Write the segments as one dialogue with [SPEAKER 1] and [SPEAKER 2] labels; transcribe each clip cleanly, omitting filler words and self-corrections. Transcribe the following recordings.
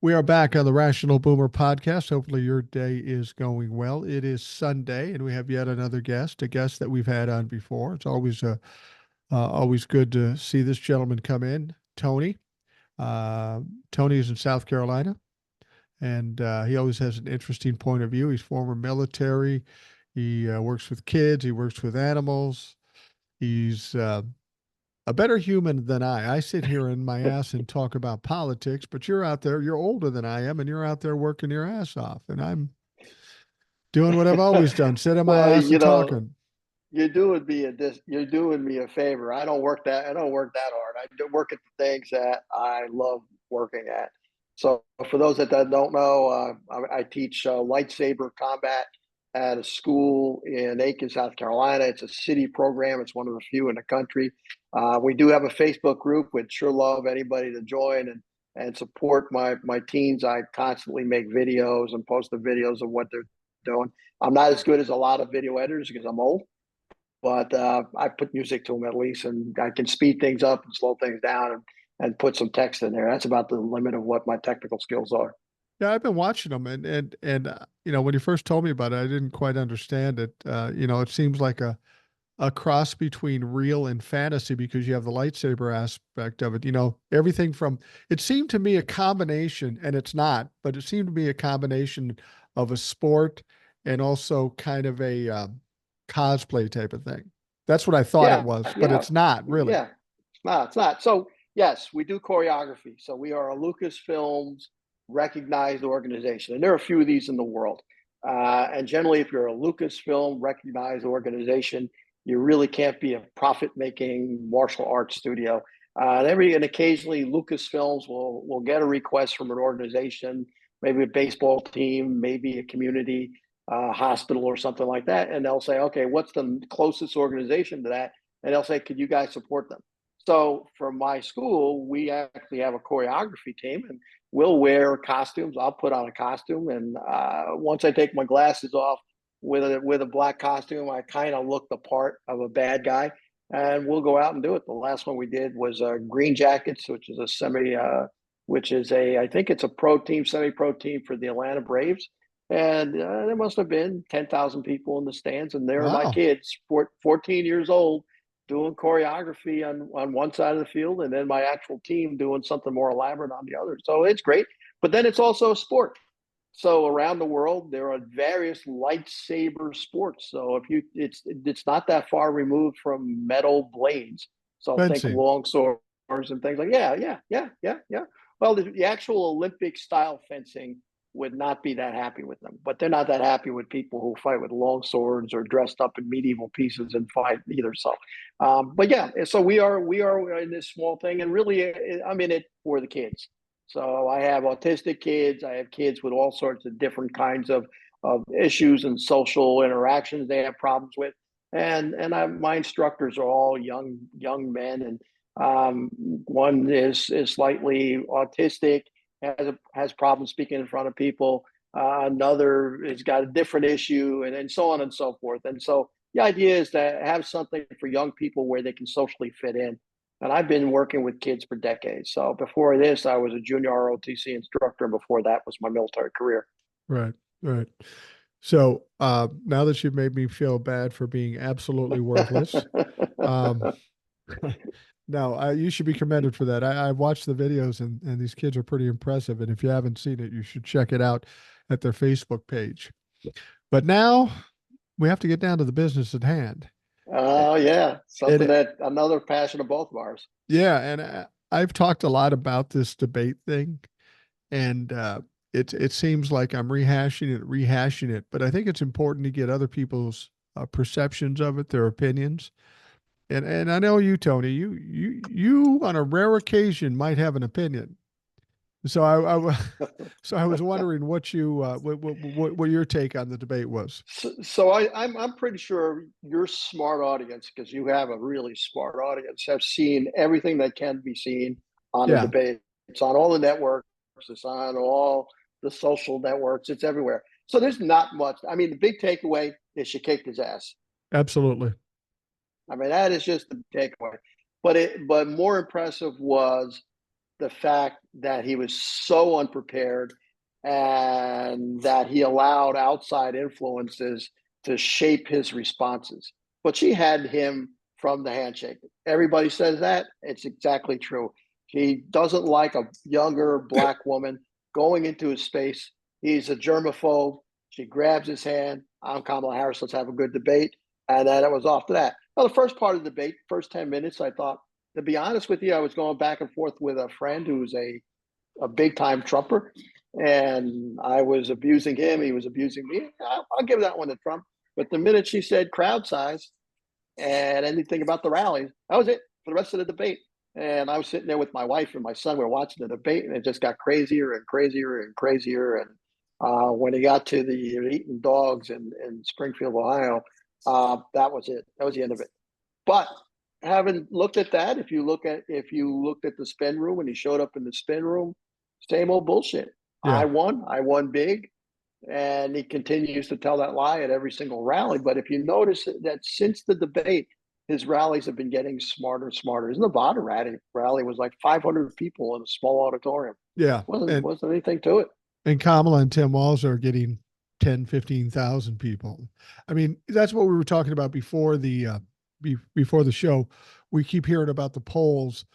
[SPEAKER 1] We are back on the Rational Boomer podcast. Hopefully, your day is going well. It is Sunday, and we have yet another guest, a guest that we've had on before. It's always good to see this gentleman come in, Tony. Uh, Tony is in South Carolina, and he always has an interesting point of view. He's former military. He works with kids. He works with animals. He's a better human than I. I sit here in my ass and talk about politics, but you're out there, you're older than I am, and you're out there working your ass off. And I'm doing what I've always done, sit on my
[SPEAKER 2] Well,
[SPEAKER 1] ass and talking.
[SPEAKER 2] you're doing me a favor. I don't work that hard. I do work at the things that I love working at. So for those that don't know, I teach lightsaber combat at a school in Aiken, South Carolina. It's a city program. It's one of the few in the country. We do have a Facebook group. We'd sure love anybody to join and support my teens. I constantly make videos and post the videos of what they're doing. I'm not as good as a lot of video editors because I'm old, but I put music to them at least, and I can speed things up and slow things down and put some text in there. That's about the limit of what my technical skills are.
[SPEAKER 1] Yeah, I've been watching them, and when you first told me about it, I didn't quite understand it. It seems like a cross between real and fantasy because you have the lightsaber aspect of it. Everything from it seemed to me a combination, and it's not, but it seemed to be a combination of a sport and also kind of a cosplay type of thing. That's what I thought it
[SPEAKER 2] Yeah,
[SPEAKER 1] was, but
[SPEAKER 2] yeah,
[SPEAKER 1] it's not really.
[SPEAKER 2] yeah. It's not. So yes, we do choreography. So we are a Lucasfilms recognized organization, and there are a few of these in the world. And generally, if you're a Lucasfilm recognized organization, you really can't be a profit-making martial arts studio. And occasionally, Lucasfilms will get a request from an organization, maybe a baseball team, maybe a community hospital or something like that, and they'll say, "Okay, what's the closest organization to that?" And they'll say, "Could you guys support them?" So for my school, we actually have a choreography team, and we'll wear costumes. I'll put on a costume, and once I take my glasses off with a black costume, I kind of look the part of a bad guy, and we'll go out and do it. The last one we did was Green Jackets, which is I think it's a pro team, semi-pro team for the Atlanta Braves. And there must have been 10,000 people in the stands, and there are my
[SPEAKER 1] Wow.
[SPEAKER 2] kids, 14 years old, doing choreography on one side of the field, and then my actual team doing something more elaborate on the other. So it's great, but then it's also a sport. So around the world, there are various lightsaber sports. So it's not that far removed from metal blades. So think
[SPEAKER 1] Fencing.
[SPEAKER 2] long swords and things like yeah. Well, the actual Olympic style fencing would not be that happy with them, but they're not that happy with people who fight with long swords or dressed up in medieval pieces and fight either. So, but yeah, so we are in this small thing, and really, I'm in it for the kids. So I have autistic kids. I have kids with all sorts of different kinds of issues and social interactions they have problems with. My instructors are all young men, and one is slightly autistic, has problems speaking in front of people. Another has got a different issue, and so on and so forth. And so the idea is to have something for young people where they can socially fit in. And I've been working with kids for decades. So before this, I was a junior ROTC instructor, and before that was my military career.
[SPEAKER 1] Right, right. So now that you've made me feel bad for being absolutely worthless, um, no, you should be commended for that. I've watched the videos, and these kids are pretty impressive. And if you haven't seen it, you should check it out at their Facebook page. But now we have to get down to the business at hand. A-
[SPEAKER 2] Oh yeah, something
[SPEAKER 1] And
[SPEAKER 2] that another passion of both of ours.
[SPEAKER 1] yeah, and I've talked a lot about this debate thing, and it seems like I'm rehashing it. But I think it's important to get other people's perceptions of it, their opinions. And I know you, Tony, you on a rare occasion might have an opinion. So so I was wondering what your take on the debate was.
[SPEAKER 2] So I'm pretty sure your smart audience, because you have a really smart audience, have seen everything that can be seen on the
[SPEAKER 1] Yeah,
[SPEAKER 2] debate. It's on all the networks. It's on all the social networks. It's everywhere. So there's not much. I mean, the big takeaway is she kicked his ass.
[SPEAKER 1] absolutely.
[SPEAKER 2] I mean, that is just the takeaway. But more impressive was the fact that he was so unprepared and that he allowed outside influences to shape his responses. But she had him from the handshake. Everybody says that. It's exactly true. He doesn't like a younger black woman going into his space. He's a germaphobe. She grabs his hand. I'm Kamala Harris. Let's have a good debate. And then it was off to that. Well, the first part of the debate, first 10 minutes, I thought, to be honest with you, I was going back and forth with a friend who's a big time Trumper. And I was abusing him. He was abusing me. I'll give that one to Trump. But the minute she said crowd size and anything about the rallies, that was it for the rest of the debate. And I was sitting there with my wife and my son. We were watching the debate, and it just got crazier and crazier and crazier. And when he got to the eating dogs in Springfield, Ohio, that was it. That was the end of it. But having looked at that, if you looked at the spin room and he showed up in the spin room, same old bullshit.
[SPEAKER 1] Yeah.
[SPEAKER 2] I won big. And he continues to tell that lie at every single rally. But if you notice that since the debate, his rallies have been getting smarter and smarter. His Nevada rally was like 500 people in a small auditorium.
[SPEAKER 1] Yeah.
[SPEAKER 2] Wasn't anything to it.
[SPEAKER 1] And Kamala and Tim Walz are getting 10, 15,000 people. I mean, that's what we were talking about before before the show. We keep hearing about the polls,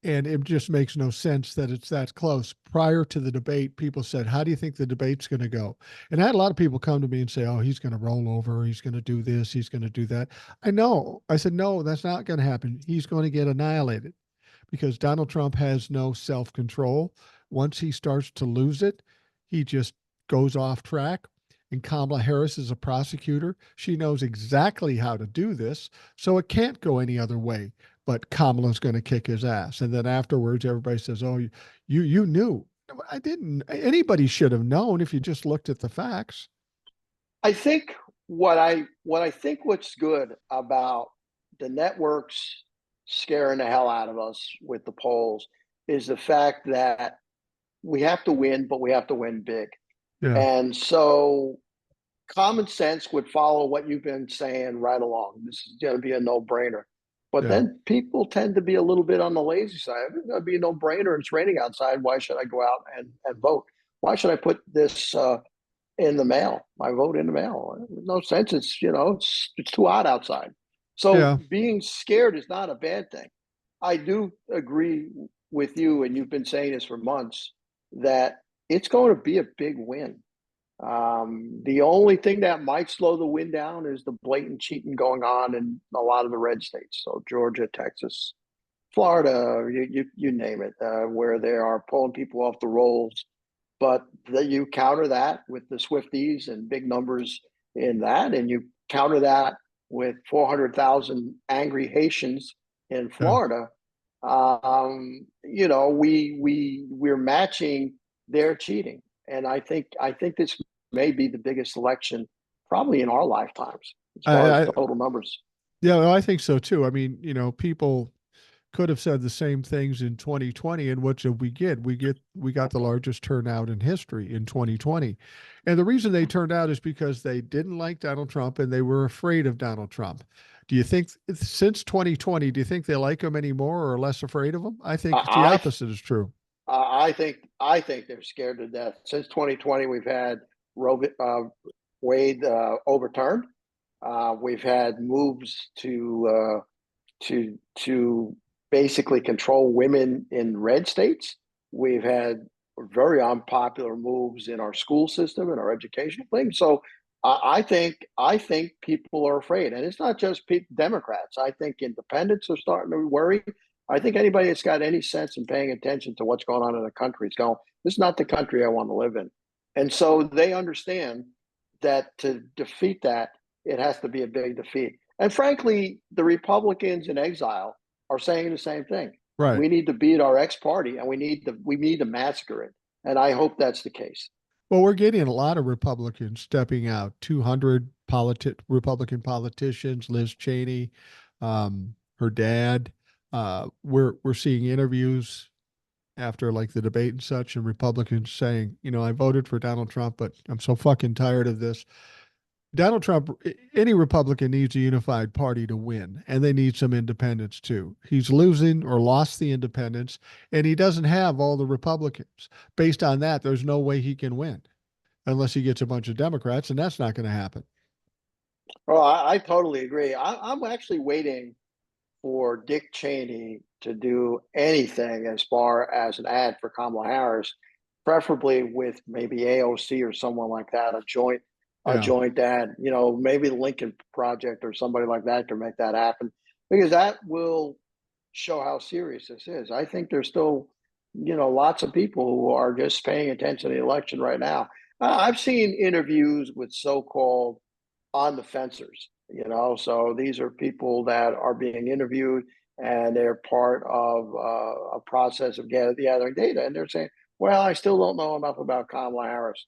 [SPEAKER 1] and it just makes no sense that it's that close. Prior to the debate, people said, how do you think the debate's going to go? And I had a lot of people come to me and say, oh, he's going to roll over. He's going to do this. He's going to do that. I said, no, that's not going to happen. He's going to get annihilated because Donald Trump has no self-control. Once he starts to lose it, he just goes off track. And Kamala Harris is a prosecutor. She knows exactly how to do this. So it can't go any other way. But Kamala's going to kick his ass. And then afterwards, everybody says, oh, you knew. I didn't. Anybody should have known if you just looked at the facts.
[SPEAKER 2] I think what's good about the networks scaring the hell out of us with the polls is the fact that we have to win, but we have to win big.
[SPEAKER 1] Yeah.
[SPEAKER 2] And so common sense would follow what you've been saying right along. This is going to be a no-brainer. But then people tend to be a little bit on the lazy side. It's going to be a no-brainer. It's raining outside. Why should I go out and vote? Why should I put this in the mail? My vote in the mail. No sense. It's too hot outside. So being scared is not a bad thing. I do agree with you, and you've been saying this for months, that it's going to be a big win. The only thing that might slow the win down is the blatant cheating going on in a lot of the red states. So Georgia, Texas, Florida, you name it, where they are pulling people off the rolls. But you counter that with the Swifties and big numbers in that, and you counter that with 400,000 angry Haitians in Florida. We're matching their cheating. And I think this may be the biggest election probably in our lifetimes as far as total numbers.
[SPEAKER 1] Yeah, well, I think so too. I mean, people could have said the same things in 2020, and what did we get? We got the largest turnout in history in 2020. And the reason they turned out is because they didn't like Donald Trump and they were afraid of Donald Trump. Do you think since 2020, do you think they like him anymore or less afraid of him? I think the opposite is true.
[SPEAKER 2] I think they're scared to death. Since 2020, we've had Wade overturned. We've had moves to basically control women in red states. We've had very unpopular moves in our school system and our education thing. So I think people are afraid, and it's not just Democrats. I think independents are starting to worry. I think anybody that's got any sense in paying attention to what's going on in the country is going, this is not the country I want to live in. And so they understand that to defeat that, it has to be a big defeat. And frankly, the Republicans in exile are saying the same thing.
[SPEAKER 1] Right.
[SPEAKER 2] We need to beat our ex-party, and we need to massacre it. And I hope that's the case.
[SPEAKER 1] Well, we're getting a lot of Republicans stepping out. 200 Republican politicians, Liz Cheney, her dad. We're seeing interviews after like the debate and such, and Republicans saying, I voted for Donald Trump, but I'm so fucking tired of this. Donald Trump, any Republican needs a unified party to win, and they need some independents too. He's losing or lost the independents, and he doesn't have all the Republicans. Based on that, there's no way he can win unless he gets a bunch of Democrats, and that's not going to happen.
[SPEAKER 2] Oh, I totally agree. I'm actually waiting for Dick Cheney to do anything as far as an ad for Kamala Harris, preferably with maybe AOC or someone like that, a
[SPEAKER 1] Yeah.
[SPEAKER 2] joint ad. You know, maybe the Lincoln Project or somebody like that can make that happen, because that will show how serious this is. I think there's still, lots of people who are just paying attention to the election right now. I've seen interviews with so-called on the fencers, so these are people that are being interviewed and they're part of a process of gathering data, and they're saying, well, I still don't know enough about Kamala Harris.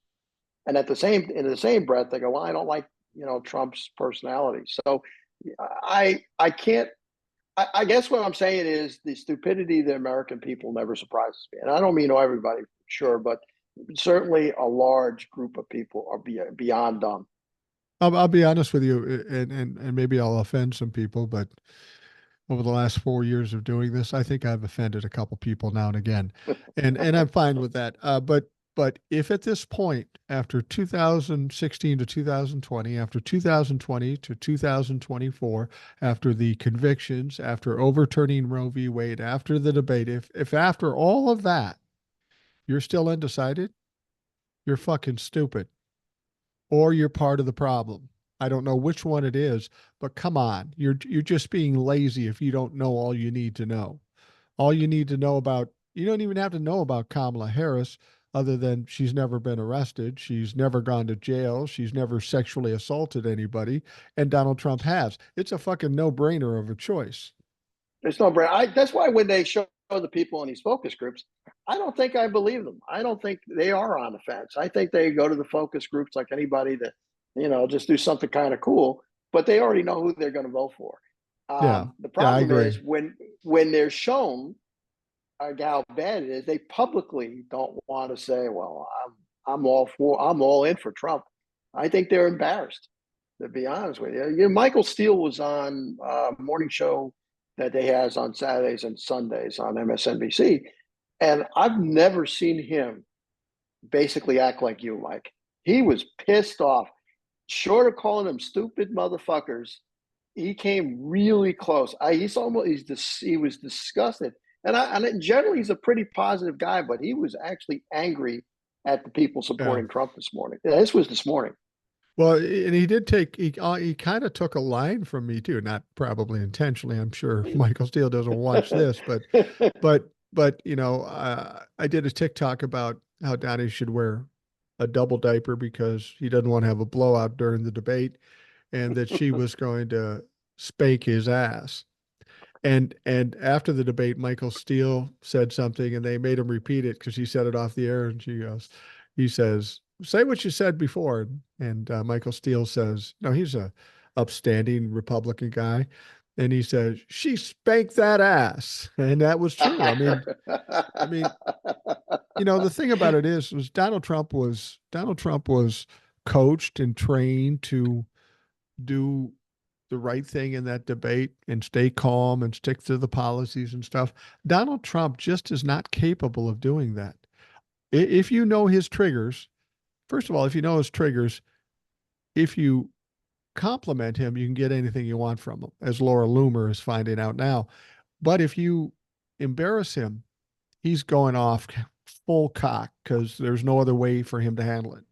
[SPEAKER 2] And in the same breath, they go, well, I don't like, Trump's personality. So I can't. I guess what I'm saying is the stupidity of the American people never surprises me, and I don't mean everybody, sure, but certainly a large group of people are beyond dumb.
[SPEAKER 1] I'll be honest with you, and maybe I'll offend some people, but over the last 4 years of doing this, I think I've offended a couple people now and again, and I'm fine with that. But if at this point, after 2016 to 2020, after 2020 to 2024, after the convictions, after overturning Roe v. Wade, after the debate, if after all of that you're still undecided, you're fucking stupid, or you're part of the problem. I don't know which one it is, but come on, you're just being lazy if you don't know all you need to know. All you need to know about, you don't even have to know about Kamala Harris other than she's never been arrested, she's never gone to jail, she's never sexually assaulted anybody, and Donald Trump has. It's a fucking no-brainer of a choice.
[SPEAKER 2] There's no brand. That's why when they show the people in these focus groups, I don't think I believe them. I don't think they are on the fence. I think they go to the focus groups like anybody that, just do something kind of cool, but they already know who they're going to vote for.
[SPEAKER 1] Yeah.
[SPEAKER 2] The
[SPEAKER 1] Yeah, I
[SPEAKER 2] problem
[SPEAKER 1] agree.
[SPEAKER 2] is when they're shown how bad it is, they publicly don't want to say, "Well, I'm all in for Trump." I think they're embarrassed, to be honest with you. Michael Steele was on a morning show that they has on Saturdays and Sundays on MSNBC, and I've never seen him basically act like you, Mike. He was pissed off. Short of calling them stupid motherfuckers, he came really close. He was disgusted, and generally he's a pretty positive guy, but he was actually angry at the people
[SPEAKER 1] Yeah.
[SPEAKER 2] supporting Trump this morning. Yeah, this was this morning.
[SPEAKER 1] Well, and he did take he kind of took a line from me too, not probably intentionally. I'm sure Michael Steele doesn't watch this, but I did a TikTok about how Donnie should wear a double diaper because he doesn't want to have a blowout during the debate, and that she was going to spank his ass. And after the debate, Michael Steele said something, and they made him repeat it because he said it off the air. And he says, "Say what you said before." And Michael Steele says, "No, he's a upstanding Republican guy," and he says, "She spanked that ass," and that was true. I mean, the thing about it was Donald Trump was coached and trained to do the right thing in that debate and stay calm and stick to the policies and stuff. Donald Trump just is not capable of doing that. If you know his triggers, first of all, if you know his triggers, if you compliment him, you can get anything you want from him, as Laura Loomer is finding out now. But if you embarrass him, he's going off full cock because there's no other way for him to handle it.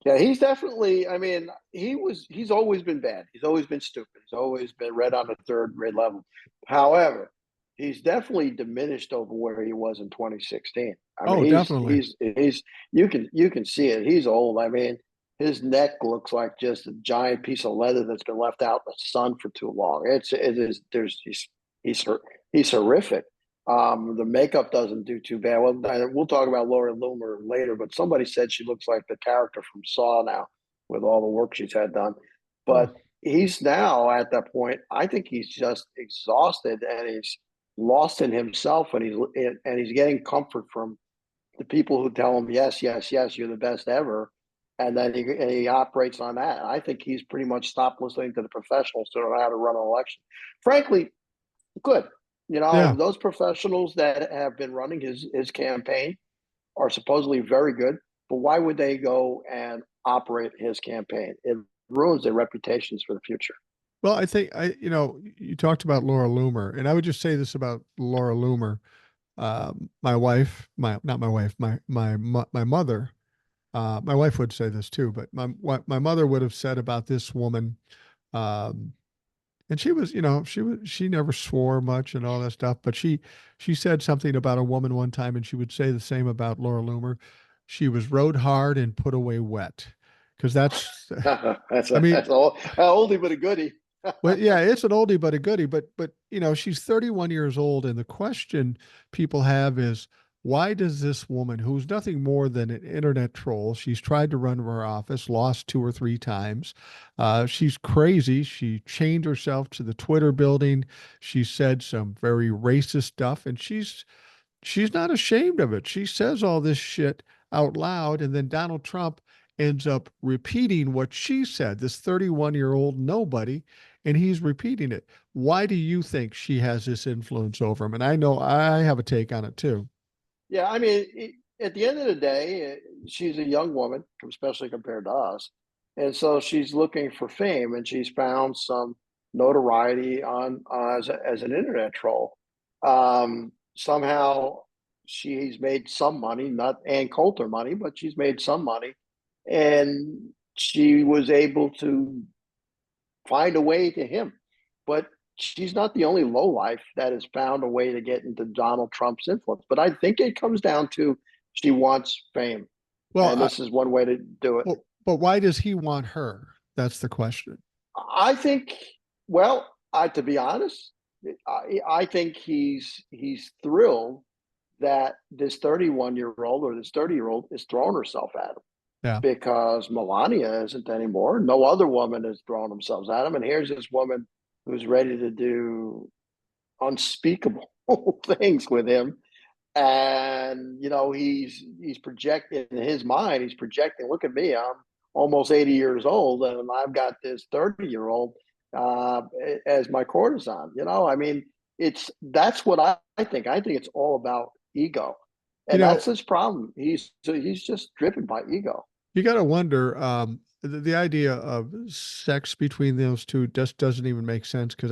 [SPEAKER 2] Yeah, he's definitely. I mean, he's always been bad. He's always been stupid. He's always been red on the third grade level. However, he's definitely diminished over where he was in 2016. I mean,
[SPEAKER 1] Oh, definitely.
[SPEAKER 2] he's you can see it. He's old. I mean, his neck looks like just a giant piece of leather that's been left out in the sun for too long. It is there's he's he's horrific. The makeup doesn't do too bad. Well, we'll talk about Laura Loomer later, but somebody said she looks like the character from Saw now with all the work she's had done.
[SPEAKER 1] Hmm.
[SPEAKER 2] But he's now at that point. I think he's just exhausted and he's lost in himself, and he's getting comfort from the people who tell him, yes, yes, yes, you're the best ever. and then he operates on that. I think he's pretty much stopped listening to the professionals who know how to run an election. Frankly, good.
[SPEAKER 1] Yeah.
[SPEAKER 2] Those professionals that have been running his campaign are supposedly very good, but why would they go and operate his campaign? It ruins their reputations for the future.
[SPEAKER 1] Well, I think you talked about Laura Loomer, and I would just say this about Laura Loomer. My wife, not my wife, my mother. My wife would say this too, but my mother would have said about this woman, um, and she was, she never swore much and all that stuff, but she said something about a woman one time, and she would say the same about Laura Loomer. She was rode hard and put away wet, because that's,
[SPEAKER 2] that's
[SPEAKER 1] I mean,
[SPEAKER 2] a oldie but a goodie.
[SPEAKER 1] well, yeah, it's an oldie but a goodie. But she's 31 years old, and the question people have is, why does this woman, who's nothing more than an internet troll, she's tried to run her office, lost 2 or 3 times. She's crazy. She chained herself to the Twitter building. She said some very racist stuff, and she's not ashamed of it. She says all this shit out loud, and then Donald Trump ends up repeating what she said, this 31-year-old nobody, and he's repeating it. Why do you think she has this influence over him? And I know I have a take on it too.
[SPEAKER 2] Yeah, I mean, at the end of the day, she's a young woman, especially compared to us, and so she's looking for fame, and she's found some notoriety on as an internet troll. Somehow, she's made some money, not Ann Coulter money, but she's made some money, and she was able to find a way to him. But she's not the only lowlife that has found a way to get into Donald Trump's influence. But I think it comes down to she wants fame.
[SPEAKER 1] Well,
[SPEAKER 2] And this is one way to do it.
[SPEAKER 1] but why does he want her? That's the question.
[SPEAKER 2] I think, well, to be honest, I think he's thrilled that this 31-year-old or this 30-year-old is throwing herself at him,
[SPEAKER 1] Yeah.
[SPEAKER 2] because Melania isn't anymore. No other woman has thrown themselves at him. And here's this woman who's ready to do unspeakable things with him. And he's projecting in his mind, he's projecting, look at me, I'm almost 80 years old and I've got this 30-year-old as my courtesan. I mean, that's what I think. I think it's all about ego.
[SPEAKER 1] You
[SPEAKER 2] And
[SPEAKER 1] know,
[SPEAKER 2] that's his problem. He's just driven by ego.
[SPEAKER 1] you got to wonder, the idea of sex between those two just doesn't even make sense, because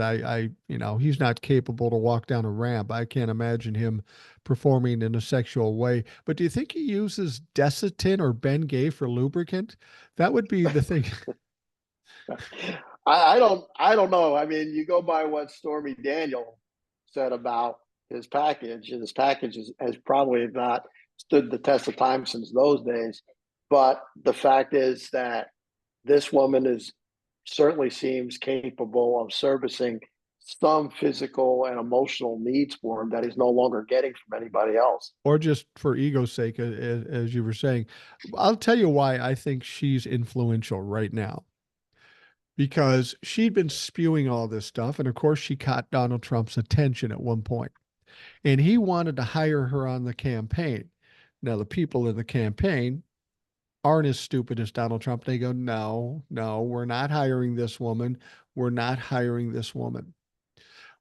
[SPEAKER 1] he's not capable to walk down a ramp. I can't imagine him performing in a sexual way. But do you think he uses Desitin or Bengay for lubricant? That would be the thing.
[SPEAKER 2] I don't know. I mean, you go by what Stormy Daniel said about his package, and his package has probably not stood the test of time since those days. But the fact is that this woman certainly seems capable of servicing some physical and emotional needs for him that he's no longer getting from anybody else.
[SPEAKER 1] Or just for ego's sake, as you were saying. I'll tell you why I think she's influential right now. Because she'd been spewing all this stuff, and of course she caught Donald Trump's attention at one point, and he wanted to hire her on the campaign. Now the people in the campaign aren't as stupid as Donald Trump. They go, no, no, we're not hiring this woman. We're not hiring this woman.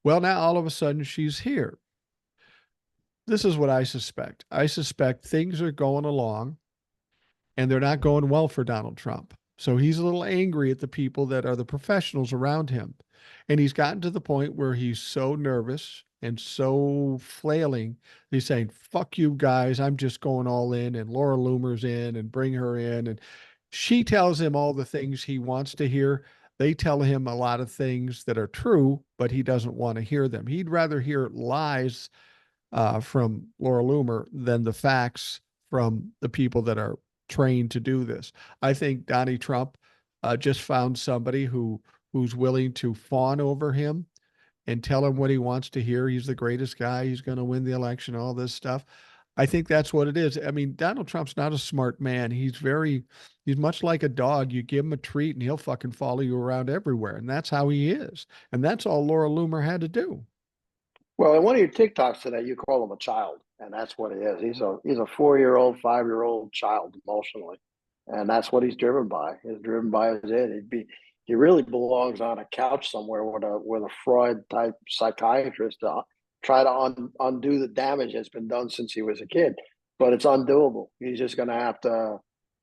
[SPEAKER 1] Well, now all of a sudden she's here. This is what I suspect. I suspect things are going along and they're not going well for Donald Trump. So he's a little angry at the people that are the professionals around him. And he's gotten to the point where he's so nervous and so flailing. He's saying, fuck you guys. I'm just going all in. And Laura Loomer's in, and bring her in. And she tells him all the things he wants to hear. They tell him a lot of things that are true, but he doesn't want to hear them. He'd rather hear lies from Laura Loomer than the facts from the people that are trained to do this. I think Donnie Trump just found somebody who's willing to fawn over him and tell him what he wants to hear. He's the greatest guy. He's going to win the election, all this stuff. I think that's what it is. I mean, Donald Trump's not a smart man. He's much like a dog. You give him a treat and he'll fucking follow you around everywhere. And that's how he is. And that's all Laura Loomer had to do.
[SPEAKER 2] Well, in one of your TikToks today, you call him a child, and that's what he is. He's a 4-year-old, 5-year-old child emotionally. and that's what he's driven by. He's driven by his id. He really belongs on a couch somewhere with a Freud type psychiatrist to try to undo the damage that's been done since he was a kid. But it's undoable. He's just going to have to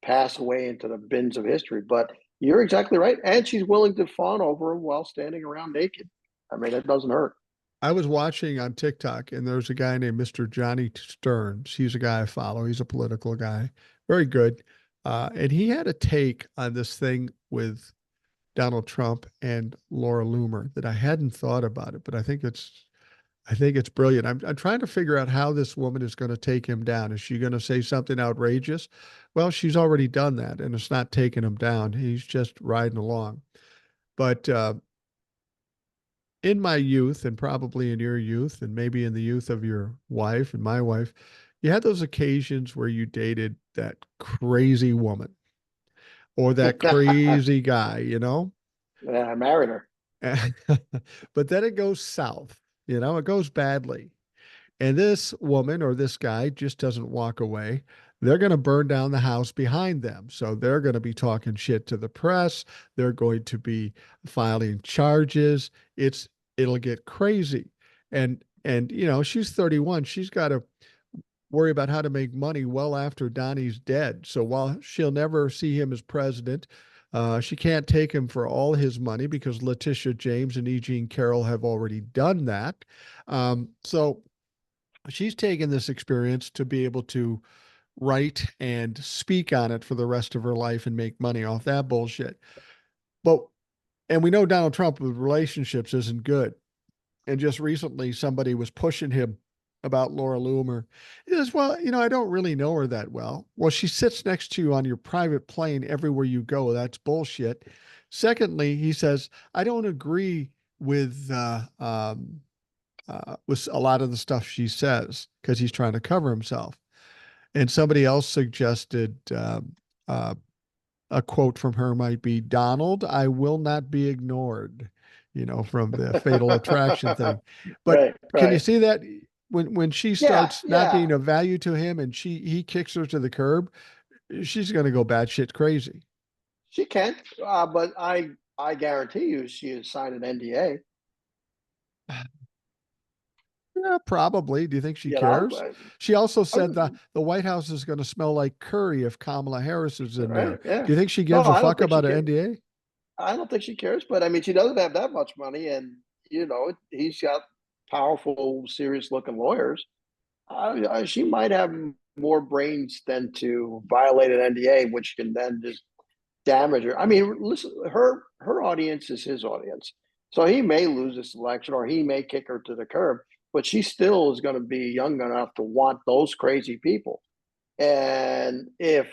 [SPEAKER 2] pass away into the bins of history. But you're exactly right, and she's willing to fawn over him while standing around naked. I mean, it doesn't hurt.
[SPEAKER 1] I was watching on TikTok, and there's a guy named Mr. Johnny Stearns. He's a guy I follow. He's a political guy, very good. And he had a take on this thing with Donald Trump and Laura Loomer that I hadn't thought about it, but I think it's brilliant. I'm trying to figure out how this woman is going to take him down. Is she going to say something outrageous? Well, she's already done that, and it's not taking him down. He's just riding along. But in my youth, and probably in your youth, and maybe in the youth of your wife and my wife, you had those occasions where you dated that crazy woman or that
[SPEAKER 2] Yeah,
[SPEAKER 1] crazy guy, you know?
[SPEAKER 2] I married her.
[SPEAKER 1] But then it goes south, you know, it goes badly. And this woman or this guy just doesn't walk away. They're going to burn down the house behind them. So they're going to be talking shit to the press. They're going to be filing charges. It'll get crazy. And you know, she's 31. She's got to worry about how to make money well after Donnie's dead. So while she'll never see him as president, she can't take him for all his money because Letitia James and E. Jean Carroll have already done that. So she's taken this experience to be able to write and speak on it for the rest of her life and make money off that bullshit. But and we know Donald Trump with relationships isn't good. And just recently somebody was pushing him about Laura Loomer. He says, well, you know, I don't really know her that well. Well, she sits next to you on your private plane everywhere you go. That's bullshit. Secondly, he says, I don't agree with a lot of the stuff she says because he's trying to cover himself. And somebody else suggested uh, a quote from her might be, Donald, I will not be ignored, you know, from the fatal attraction thing. But
[SPEAKER 2] Right,
[SPEAKER 1] can you
[SPEAKER 2] right.
[SPEAKER 1] see that when she
[SPEAKER 2] Yeah,
[SPEAKER 1] starts not
[SPEAKER 2] yeah.
[SPEAKER 1] being of value to him and he kicks her to the curb, she's going to go batshit crazy.
[SPEAKER 2] She can, but I guarantee you she has signed an NDA.
[SPEAKER 1] Yeah, probably. Do you think she
[SPEAKER 2] You know,
[SPEAKER 1] cares? She also said
[SPEAKER 2] uh,
[SPEAKER 1] the White House is going to smell like curry if Kamala Harris is in
[SPEAKER 2] right?
[SPEAKER 1] there.
[SPEAKER 2] Yeah.
[SPEAKER 1] Do you think she
[SPEAKER 2] No,
[SPEAKER 1] gives a
[SPEAKER 2] I don't
[SPEAKER 1] fuck
[SPEAKER 2] think she
[SPEAKER 1] about an
[SPEAKER 2] cares.
[SPEAKER 1] NDA?
[SPEAKER 2] I don't think she cares, but I mean, she doesn't have that much money, and he's got powerful, serious-looking lawyers. She might have more brains than to violate an NDA, which can then just damage her. I mean, listen, her audience is his audience, so he may lose this election or he may kick her to the curb, but she still is going to be young enough to want those crazy people. And if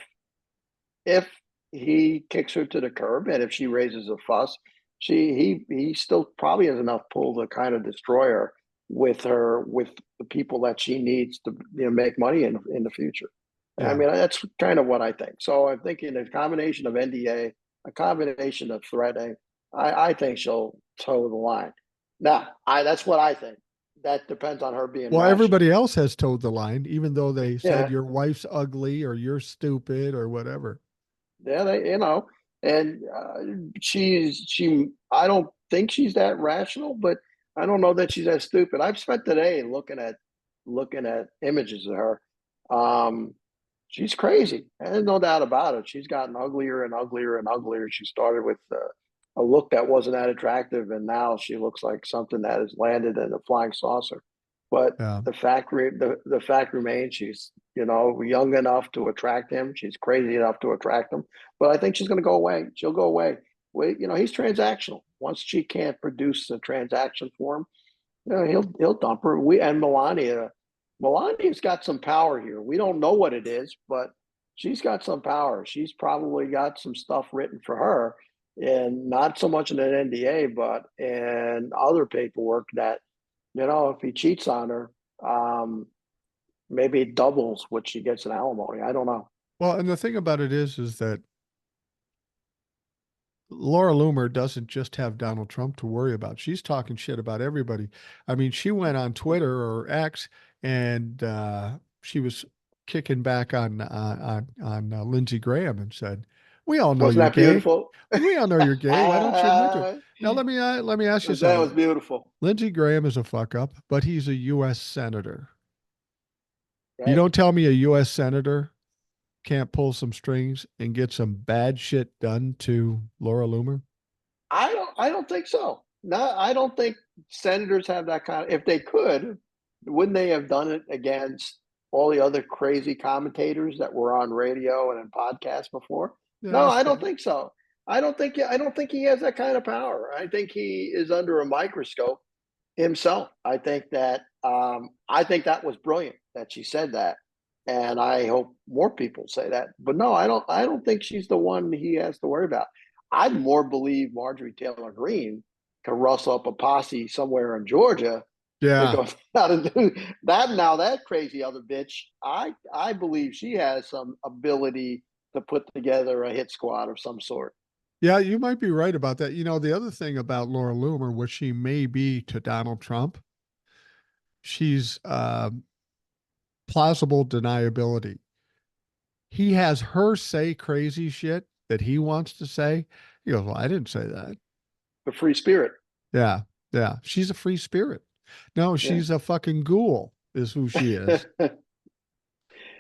[SPEAKER 2] he kicks her to the curb and if she raises a fuss, he still probably has enough pull to kind of destroy her with the people that she needs to make money in the future. I
[SPEAKER 1] Yeah.
[SPEAKER 2] mean, that's kind of what I think. So I'm thinking a combination of NDA, a combination of threatening. I think she'll toe the line. Now, I that's what I think. That depends on her being
[SPEAKER 1] Well,
[SPEAKER 2] rational.
[SPEAKER 1] everybody else has towed the line, even though they said
[SPEAKER 2] Yeah,
[SPEAKER 1] your wife's ugly or you're stupid or whatever.
[SPEAKER 2] yeah, and she. I don't think she's that rational, but I don't know that she's that stupid. I've spent the day looking at images of her. Um, she's crazy. There's no doubt about it. She's gotten uglier and uglier and uglier. She started with a look that wasn't that attractive, and now she looks like something that has landed in a flying saucer. But
[SPEAKER 1] Yeah.
[SPEAKER 2] the fact remains, she's young enough to attract him. She's crazy enough to attract him. But I think she's going to go away. She'll go away. Wait, he's transactional. Once she can't produce a transaction for him, he'll dump her. Melania's got some power here. We don't know what it is, but she's got some power. She's probably got some stuff written for her, and not so much in an NDA, but in other paperwork that if he cheats on her, maybe it doubles what she gets in alimony. I don't know.
[SPEAKER 1] Well, and the thing about it is that Laura Loomer doesn't just have Donald Trump to worry about. She's talking shit about everybody. I mean, she went on Twitter or X and she was kicking back on Lindsey Graham and said, "We all know
[SPEAKER 2] Wasn't
[SPEAKER 1] you're
[SPEAKER 2] that
[SPEAKER 1] gay.
[SPEAKER 2] beautiful?
[SPEAKER 1] We all know you're gay. Why don't you admit to it?"
[SPEAKER 2] That
[SPEAKER 1] Now let me ask you
[SPEAKER 2] was
[SPEAKER 1] something.
[SPEAKER 2] beautiful.
[SPEAKER 1] Lindsey Graham is a fuck up, but he's a U.S. senator. You
[SPEAKER 2] Right.
[SPEAKER 1] don't tell me a U.S. senator can't pull some strings and get some bad shit done to Laura Loomer?
[SPEAKER 2] I don't think so. No, I don't think senators have that kind of, if they could, wouldn't they have done it against all the other crazy commentators that were on radio and in podcasts before?
[SPEAKER 1] Yeah,
[SPEAKER 2] No,
[SPEAKER 1] I
[SPEAKER 2] I don't
[SPEAKER 1] suppose.
[SPEAKER 2] think so. I don't think he has that kind of power. I think he is under a microscope himself. I think that was brilliant that she said that. And I hope more people say that. But no, I don't think she's the one he has to worry about. I'd more believe Marjorie Taylor Greene can rustle up a posse somewhere in Georgia to
[SPEAKER 1] Yeah.
[SPEAKER 2] go out and do that. Now that crazy other bitch, I believe she has some ability to put together a hit squad of some sort.
[SPEAKER 1] Yeah, you might be right about that. The other thing about Laura Loomer, which she may be to Donald Trump, she's plausible deniability. He has her say crazy shit that he wants to say. He goes, "Well, I didn't say that."
[SPEAKER 2] The free spirit.
[SPEAKER 1] Yeah. Yeah. She's a free spirit. No,
[SPEAKER 2] Yeah.
[SPEAKER 1] she's a fucking ghoul, is who she is.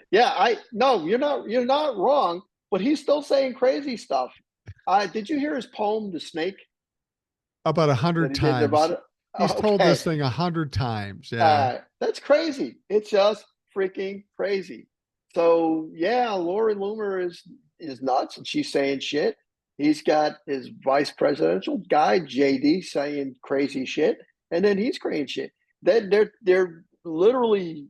[SPEAKER 2] Yeah, I no, you're not wrong, but he's still saying crazy stuff. Did you hear his poem, The Snake,
[SPEAKER 1] About a
[SPEAKER 2] that
[SPEAKER 1] hundred
[SPEAKER 2] he did
[SPEAKER 1] times.
[SPEAKER 2] about it?
[SPEAKER 1] He's told
[SPEAKER 2] Okay,
[SPEAKER 1] this thing 100 times. Yeah.
[SPEAKER 2] that's crazy. It's just freaking crazy. So yeah, Lori Loomer is nuts, and she's saying shit. He's got his vice presidential guy JD saying crazy shit, and then he's creating shit. They're literally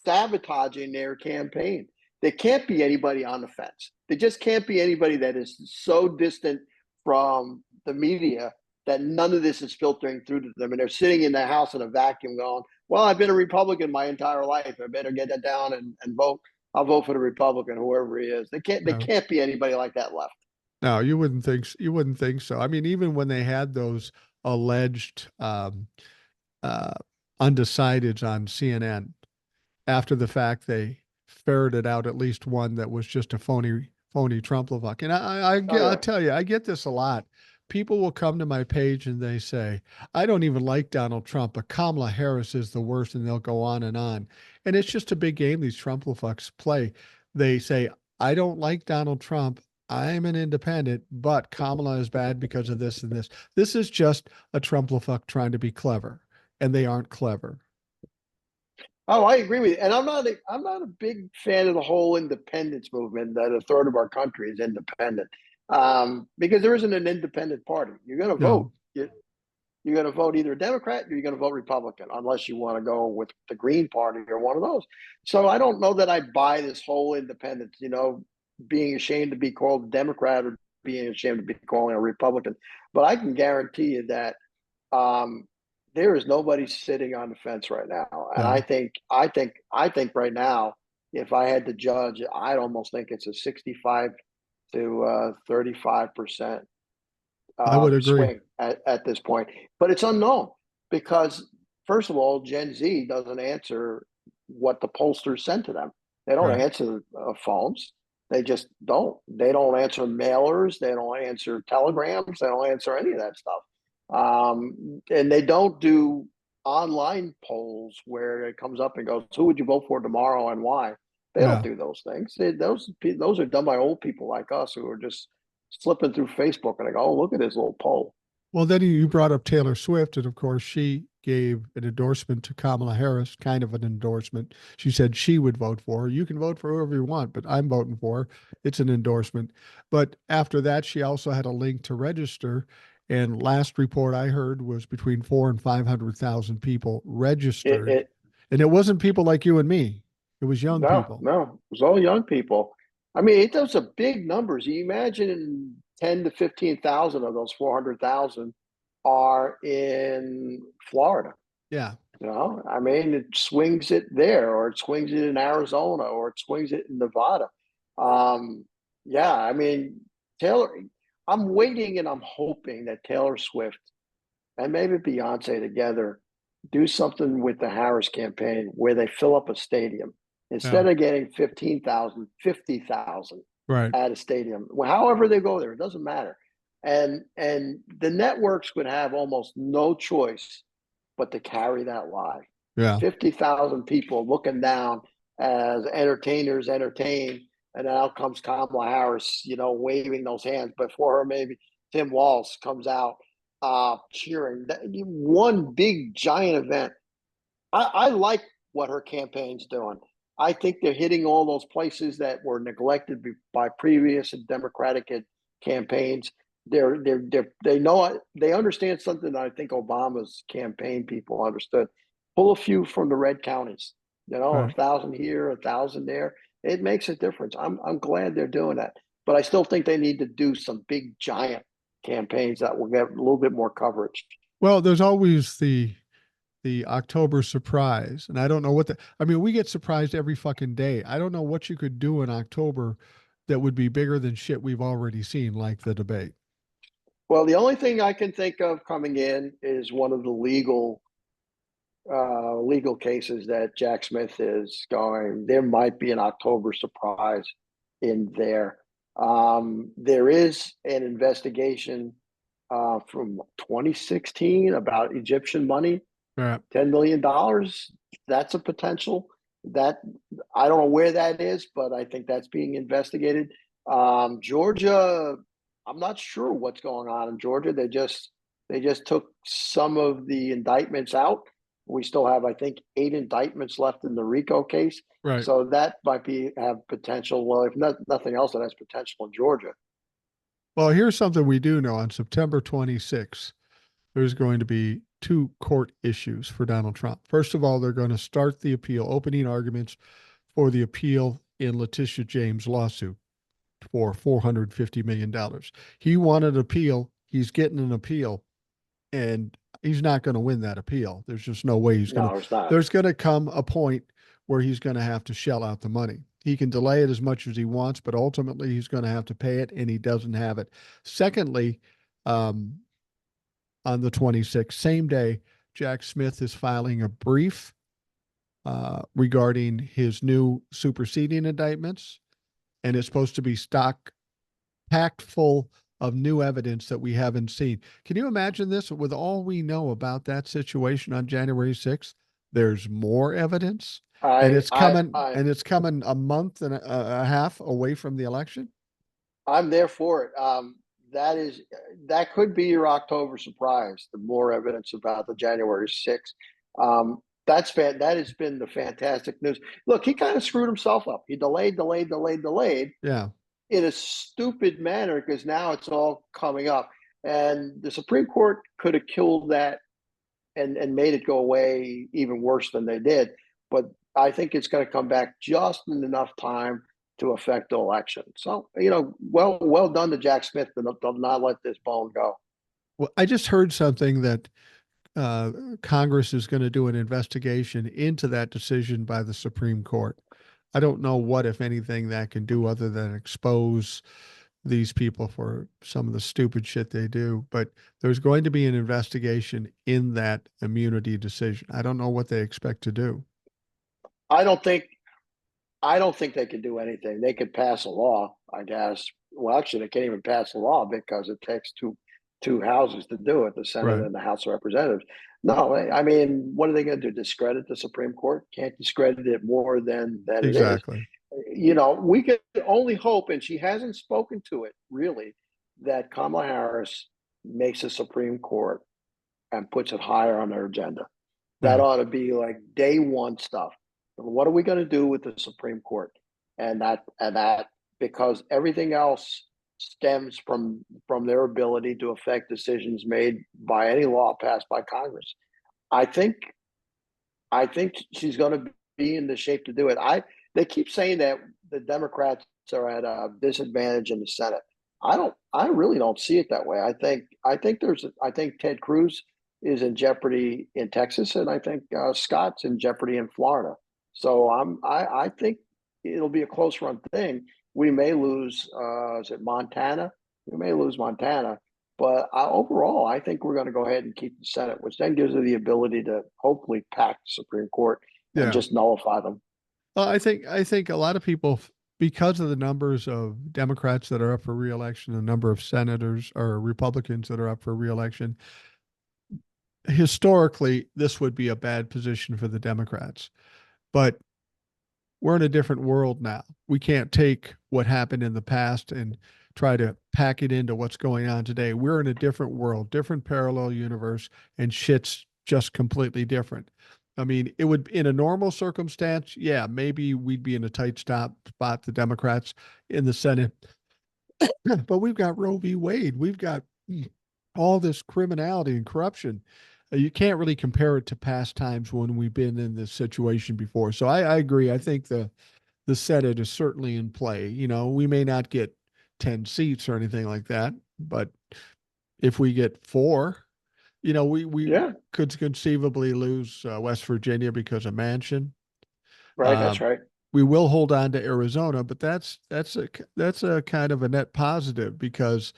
[SPEAKER 2] sabotaging their campaign. There can't be anybody on the fence. There just can't be anybody that is so distant from the media that none of this is filtering through to them. And they're sitting in the house in a vacuum going, well, I've been a Republican my entire life. I better get that down and vote. I'll vote for the Republican, whoever he is. There
[SPEAKER 1] No,
[SPEAKER 2] can't be anybody like that left.
[SPEAKER 1] no, you wouldn't think you wouldn't think so. I mean, even when they had those alleged uh, undecideds on CNN, after the fact, they ferreted out at least one that was just a phony Trump-levuck. And
[SPEAKER 2] Oh
[SPEAKER 1] I
[SPEAKER 2] yeah.
[SPEAKER 1] tell you, I get this a lot. People will come to my page and they say, "I don't even like Donald Trump, but Kamala Harris is the worst," and they'll go on and on. And it's just a big game these Trump-levucks play. They say, "I don't like Donald Trump. I'm an independent, but Kamala is bad because of this and this." This is just a Trump-levuck trying to be clever, and they aren't clever.
[SPEAKER 2] Oh, I agree with you. And I'm not a big fan of the whole independence movement that a third of our country is independent. Because there isn't an independent party. You're going to
[SPEAKER 1] No,
[SPEAKER 2] vote. You're going to vote either Democrat or you're going to vote Republican, unless you want to go with the Green Party or one of those. So I don't know that I buy this whole independence, being ashamed to be called a Democrat or being ashamed to be calling a Republican. But I can guarantee you that um, there is nobody sitting on the fence right now. And I
[SPEAKER 1] no.
[SPEAKER 2] think, I think, I think right now, if I had to judge, I'd almost think it's a 65 to 35%
[SPEAKER 1] I would agree.
[SPEAKER 2] swing at this point. But it's unknown because, first of all, Gen Z doesn't answer what the pollsters send to them. They don't
[SPEAKER 1] Right.
[SPEAKER 2] answer phones. They just don't. They don't answer mailers. They don't answer telegrams. They don't answer any of that stuff. And they don't do online polls where it comes up and goes, "Who would you vote for tomorrow and why?" They don't
[SPEAKER 1] Yeah.
[SPEAKER 2] do those things. Those are done by old people like us who are just slipping through Facebook and I go, "Oh, look at this little poll."
[SPEAKER 1] Well, then you brought up Taylor Swift, and of course, she gave an endorsement to Kamala Harris, kind of an endorsement. She said she would vote for her. You can vote for whoever you want, but I'm voting for her. It's an endorsement. But after that, she also had a link to register. And last report I heard was between 400,000 and 500,000 people
[SPEAKER 2] It,
[SPEAKER 1] registered.
[SPEAKER 2] it
[SPEAKER 1] And it wasn't people like you and me, it was young
[SPEAKER 2] no,
[SPEAKER 1] people.
[SPEAKER 2] no, it was all young people. I mean, those are big numbers. You imagine 10 to 15,000 of those 400,000 are in Florida.
[SPEAKER 1] Yeah.
[SPEAKER 2] I mean, it swings it there, or it swings it in Arizona, or it swings it in Nevada. Yeah, I mean, Taylor, I'm waiting and I'm hoping that Taylor Swift and maybe Beyonce together do something with the Harris campaign where they fill up a stadium
[SPEAKER 1] Yeah.
[SPEAKER 2] instead of getting 15,000, 50,000
[SPEAKER 1] Right.
[SPEAKER 2] at a stadium. Well, however they go there, it doesn't matter. And the networks would have almost no choice but to carry that live.
[SPEAKER 1] Yeah.
[SPEAKER 2] 50,000 people looking down as entertainers entertain, and out comes Kamala Harris, waving those hands. Before her, maybe Tim Walz comes out cheering. One big giant event. I like what her campaign's doing. I think they're hitting all those places that were neglected by previous Democratic campaigns. They know, they understand something that I think Obama's campaign people understood. Pull a few from the red counties,
[SPEAKER 1] Right.
[SPEAKER 2] 1,000 here, 1,000 there. It makes a difference. I'm glad they're doing that, but I still think they need to do some big giant campaigns that will get a little bit more coverage.
[SPEAKER 1] Well, there's always the October surprise. And I don't know I mean, we get surprised every fucking day. I don't know what you could do in October that would be bigger than shit we've already seen, like the debate.
[SPEAKER 2] Well, the only thing I can think of coming in is one of the legal cases that Jack Smith is going. There might be an October surprise in there. There is an investigation from 2016 about Egyptian money,
[SPEAKER 1] Yeah.
[SPEAKER 2] $10 million. That's a potential. That I don't know where that is, but I think that's being investigated. Georgia, I'm not sure what's going on in Georgia. They just took some of the indictments out. We still have, I think, 8 indictments left in the RICO case.
[SPEAKER 1] Right.
[SPEAKER 2] So that might have potential. Well, if nothing else, it has potential in Georgia.
[SPEAKER 1] Well, here's something we do know. On September 26th, there's going to be 2 court issues for Donald Trump. First of all, they're going to start the appeal, opening arguments for the appeal in Letitia James' lawsuit for $450 million. He wanted an appeal. He's getting an appeal, and he's not going to win that appeal. There's just no way
[SPEAKER 2] No, it's not.
[SPEAKER 1] there's going to come a point where he's going to have to shell out the money. He can delay it as much as he wants, but ultimately he's going to have to pay it, and he doesn't have it. Secondly, on the 26th, same day, Jack Smith is filing a brief regarding his new superseding indictments, and it's supposed to be packed full of new evidence that we haven't seen. Can you imagine this? With all we know about that situation on January 6th, there's more evidence, and
[SPEAKER 2] I
[SPEAKER 1] it's
[SPEAKER 2] I
[SPEAKER 1] coming,
[SPEAKER 2] I
[SPEAKER 1] and it's coming a month and a half away from the election.
[SPEAKER 2] I'm there for it. That could be your October surprise. The more evidence about the January 6th. That has been the fantastic news. Look, he kind of screwed himself up. He delayed
[SPEAKER 1] Yeah.
[SPEAKER 2] in a stupid manner because now it's all coming up. And the Supreme Court could have killed that and made it go away even worse than they did. But I think it's going to come back just in enough time to affect the election. So, well done to Jack Smith to not let this bone go.
[SPEAKER 1] Well, I just heard something that Congress is going to do an investigation into that decision by the Supreme Court. I don't know what, if anything, that can do other than expose these people for some of the stupid shit they do. But there's going to be an investigation in that immunity decision. I don't know what they expect to do.
[SPEAKER 2] I don't think I don't think they could do anything. They could pass a law, I guess. Well, actually, they can't even pass a law because it takes two houses to do it, the Senate
[SPEAKER 1] Right.
[SPEAKER 2] and the House of Representatives. No, I mean, what are they going to do? Discredit the Supreme Court? Can't discredit it more than it is.
[SPEAKER 1] Exactly.
[SPEAKER 2] We can only hope, and she hasn't spoken to it really, that Kamala Harris makes the Supreme Court and puts it higher on their agenda. That
[SPEAKER 1] Yeah.
[SPEAKER 2] ought to be like day one stuff. What are we going to do with the Supreme Court? And that because everything else stems from their ability to affect decisions made by any law passed by Congress. I think I think she's going to be in the shape to do it. They keep saying that the Democrats are at a disadvantage in the Senate. I really don't see it that way. I think Ted Cruz is in jeopardy in Texas, and I think Scott's in jeopardy in Florida. So I think it'll be a close run thing. We may lose. Is it Montana? We may lose Montana, but overall, I think we're going to go ahead and keep the Senate, which then gives her the ability to hopefully pack the Supreme Court and
[SPEAKER 1] Yeah.
[SPEAKER 2] just nullify them.
[SPEAKER 1] I think a lot of people, because of the numbers of Democrats that are up for reelection, the number of senators or Republicans that are up for reelection, historically, this would be a bad position for the Democrats. But we're in a different world now. We can't take what happened in the past and try to pack it into what's going on today. We're in a different world, different parallel universe, and shit's just completely different. I mean, it would, in a normal circumstance, yeah, maybe we'd be in a tight spot, the Democrats in the Senate. But we've got Roe v. Wade. We've got all this criminality and corruption. You can't really compare it to past times when we've been in this situation before. So I agree. I think the Senate is certainly in play. You know, we may not get 10 seats or anything like that, but if we get four, you know, we
[SPEAKER 2] Yeah,
[SPEAKER 1] could conceivably lose West Virginia because of Manchin.
[SPEAKER 2] right.
[SPEAKER 1] Uh,
[SPEAKER 2] That's right.
[SPEAKER 1] we will hold on to Arizona, but that's a kind of a net positive because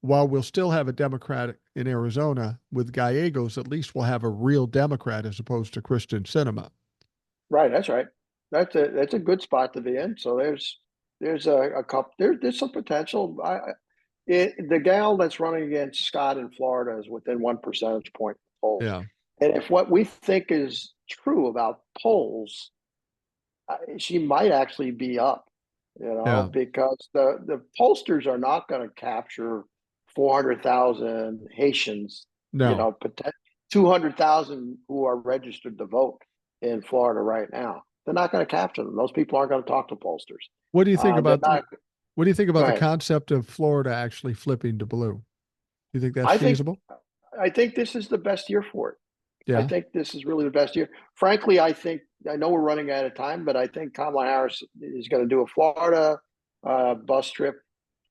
[SPEAKER 1] while we'll still have a Democrat in Arizona with Gallegos, at least we'll have a real Democrat as opposed to Kristen Sinema.
[SPEAKER 2] Right. That's right. That's a good spot to be in. So there's a couple there's some potential. The gal that's running against Scott in Florida is within 1 percentage point of polls.
[SPEAKER 1] Yeah,
[SPEAKER 2] And if what we think is true about polls, she might actually be up,
[SPEAKER 1] yeah,
[SPEAKER 2] because the pollsters are not going to capture 400,000 Haitians,
[SPEAKER 1] no.
[SPEAKER 2] 200,000 who are registered to vote in Florida right now. They're not going to capture them. Those people aren't going to talk to pollsters.
[SPEAKER 1] What do you think
[SPEAKER 2] They're
[SPEAKER 1] about
[SPEAKER 2] not.
[SPEAKER 1] what do you think
[SPEAKER 2] Go
[SPEAKER 1] about the
[SPEAKER 2] ahead.
[SPEAKER 1] concept of Florida actually flipping to blue? Do you think that's
[SPEAKER 2] I think
[SPEAKER 1] feasible?
[SPEAKER 2] I think this is the best year for it. I
[SPEAKER 1] Yeah,
[SPEAKER 2] think this is really the best year. Frankly, I know we're running out of time, but I think Kamala Harris is going to do a Florida bus trip.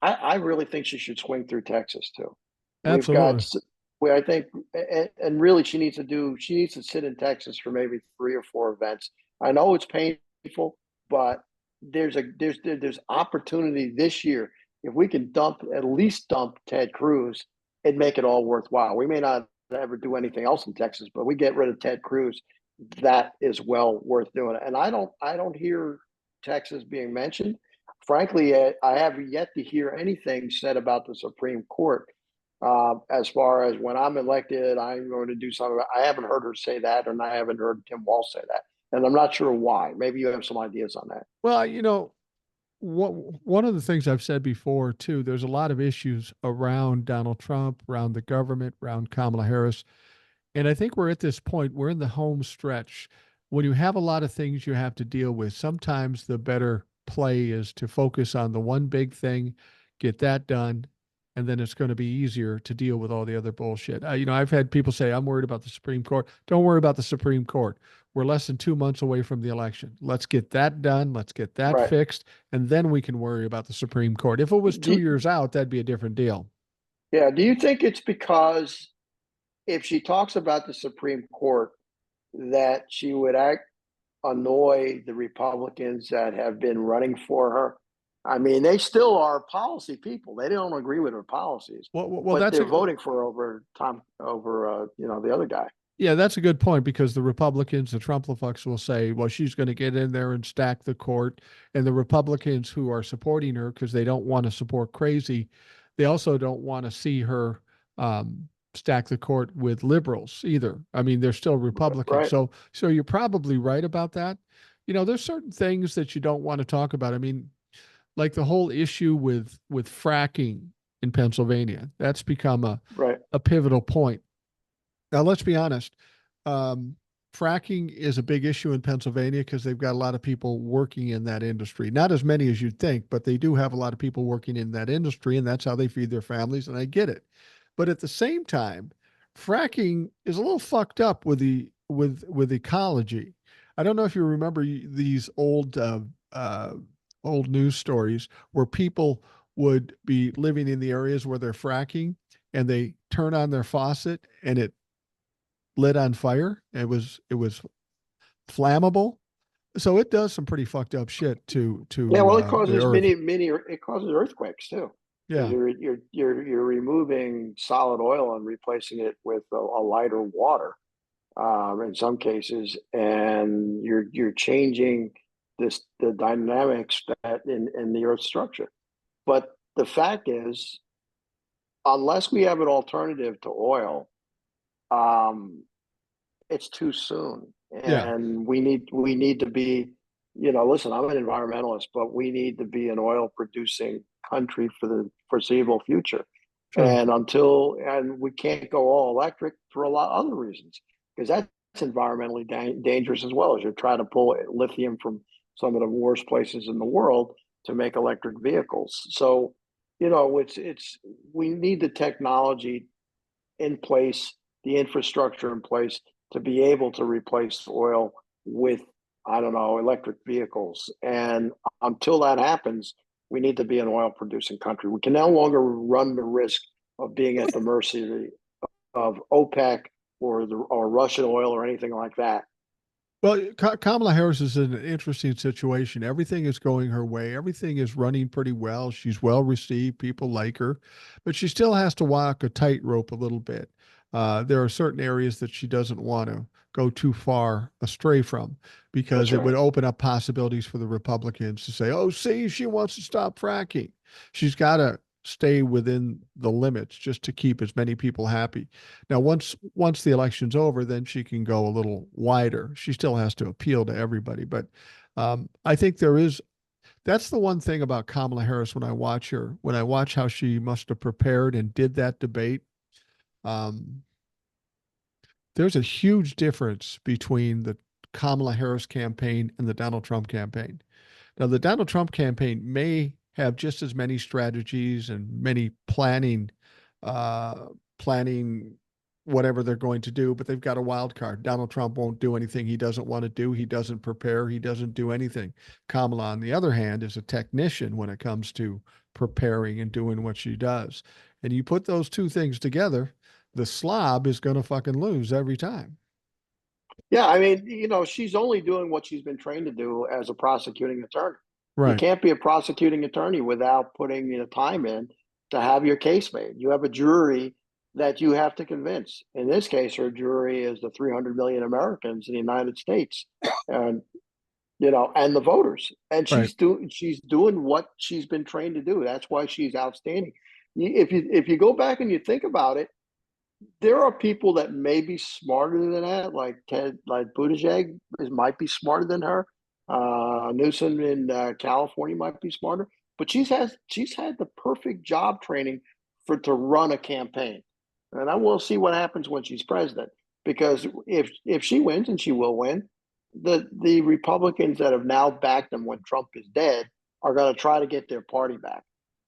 [SPEAKER 2] I really think she should swing through Texas too. We've got,
[SPEAKER 1] absolutely.
[SPEAKER 2] where I think, and really she needs to sit in Texas for maybe 3 or 4 events. I know it's painful, but there's opportunity this year. If we can at least dump Ted Cruz and make it all worthwhile. We may not ever do anything else in Texas, but we get rid of Ted Cruz, that is well worth doing. And I don't hear Texas being mentioned. Frankly, I have yet to hear anything said about the Supreme Court. As far as when I'm elected, I'm going to do something. I haven't heard her say that, and I haven't heard Tim Walz say that, and I'm not sure why. Maybe you have some ideas on that.
[SPEAKER 1] Well, one of the things I've said before too, there's a lot of issues around Donald Trump, around the government, around Kamala Harris. And I think we're at this point, we're in the home stretch. When you have a lot of things you have to deal with, sometimes the better play is to focus on the one big thing, get that done, and then it's going to be easier to deal with all the other bullshit. I've had people say, I'm worried about the Supreme Court. Don't worry about the Supreme Court. We're less than 2 months away from the election. Let's get that done. Let's get that
[SPEAKER 2] Right.
[SPEAKER 1] fixed. And then we can worry about the Supreme Court. If it was two
[SPEAKER 2] Do,
[SPEAKER 1] years out, that'd be a different deal.
[SPEAKER 2] yeah. Do you think it's because if she talks about the Supreme Court, that she would annoy the Republicans that have been running for her? I mean, they still are policy people. They don't agree with her policies,
[SPEAKER 1] Well,
[SPEAKER 2] but
[SPEAKER 1] that's
[SPEAKER 2] they're
[SPEAKER 1] a
[SPEAKER 2] voting for her over the other guy.
[SPEAKER 1] Yeah, that's a good point because the Republicans, the Trumplafucks will say, well, she's going to get in there and stack the court. And the Republicans who are supporting her because they don't want to support crazy, they also don't want to see her stack the court with liberals either. I mean, they're still Republicans.
[SPEAKER 2] Right.
[SPEAKER 1] So you're probably right about that. There's certain things that you don't want to talk about. I mean, like the whole issue with fracking in Pennsylvania, that's become
[SPEAKER 2] Right.
[SPEAKER 1] a pivotal point. Now, let's be honest. Um, Fracking is a big issue in Pennsylvania because they've got a lot of people working in that industry. Not as many as you'd think, but they do have a lot of people working in that industry, and that's how they feed their families. And I get it. But at the same time, fracking is a little fucked up with ecology. I don't know if you remember these old news stories where people would be living in the areas where they're fracking and they turn on their faucet and it lit on fire. It was flammable. So it does some pretty fucked up shit to
[SPEAKER 2] Yeah.
[SPEAKER 1] to
[SPEAKER 2] Well, it
[SPEAKER 1] uh, the
[SPEAKER 2] causes
[SPEAKER 1] earth.
[SPEAKER 2] it causes earthquakes too, because
[SPEAKER 1] Yeah.
[SPEAKER 2] you're removing solid oil and replacing it with a lighter water, in some cases, and you're changing. the dynamics that in the Earth's structure. But the fact is, unless we have an alternative to oil, um, it's too soon,
[SPEAKER 1] Yeah,
[SPEAKER 2] and we need to be, listen, I'm an environmentalist, but we need to be an oil producing country for the foreseeable future.
[SPEAKER 1] sure.
[SPEAKER 2] And we can't go all electric for a lot of other reasons, because that's environmentally dangerous as well, as you're trying to pull lithium from some of the worst places in the world to make electric vehicles. So, it's we need the technology in place, the infrastructure in place to be able to replace oil with, I don't know, electric vehicles. And until that happens, we need to be an oil producing country. We can no longer run the risk of being at the mercy of OPEC or Russian oil or anything like that.
[SPEAKER 1] Well, Kamala Harris is in an interesting situation. Everything is going her way. Everything is running pretty well. She's well received. People like her, but she still has to walk a tightrope a little bit. There are certain areas that she doesn't want to go too far astray from because
[SPEAKER 2] That's
[SPEAKER 1] it would
[SPEAKER 2] right.
[SPEAKER 1] open up possibilities for the Republicans to say, oh, see, she wants to stop fracking. She's got to stay within the limits just to keep as many people happy. Now, once the election's over, then she can go a little wider. She still has to appeal to everybody, but I think that's the one thing about Kamala Harris when I watch her, when I watch how she must have prepared and did that debate. Um, there's a huge difference between the Kamala Harris campaign and the Donald Trump campaign. Now, the Donald Trump campaign may have just as many strategies and many uh, planning whatever they're going to do, but they've got a wild card. Donald Trump won't do anything he doesn't want to do. He doesn't prepare. He doesn't do anything. Kamala, on the other hand, is a technician when it comes to preparing and doing what she does. And you put those two things together, the slob is going to fucking lose every time.
[SPEAKER 2] Yeah, I mean, she's only doing what she's been trained to do as a prosecuting attorney. You
[SPEAKER 1] Right.
[SPEAKER 2] can't be a prosecuting attorney without putting the time in to have your case made. You have a jury that you have to convince. In this case, her jury is the 300 million Americans in the United States, and and the voters. And
[SPEAKER 1] Right.
[SPEAKER 2] she's doing what she's been trained to do. That's why she's outstanding. If you go back and you think about it, there are people that may be smarter than that, like Buttigieg might be smarter than her. Newsom in California might be smarter, but she's had the perfect job training to run a campaign, and I will see what happens when she's president. Because if she wins, and she will win, the Republicans that have now backed them when Trump is dead are going to try to get their party back,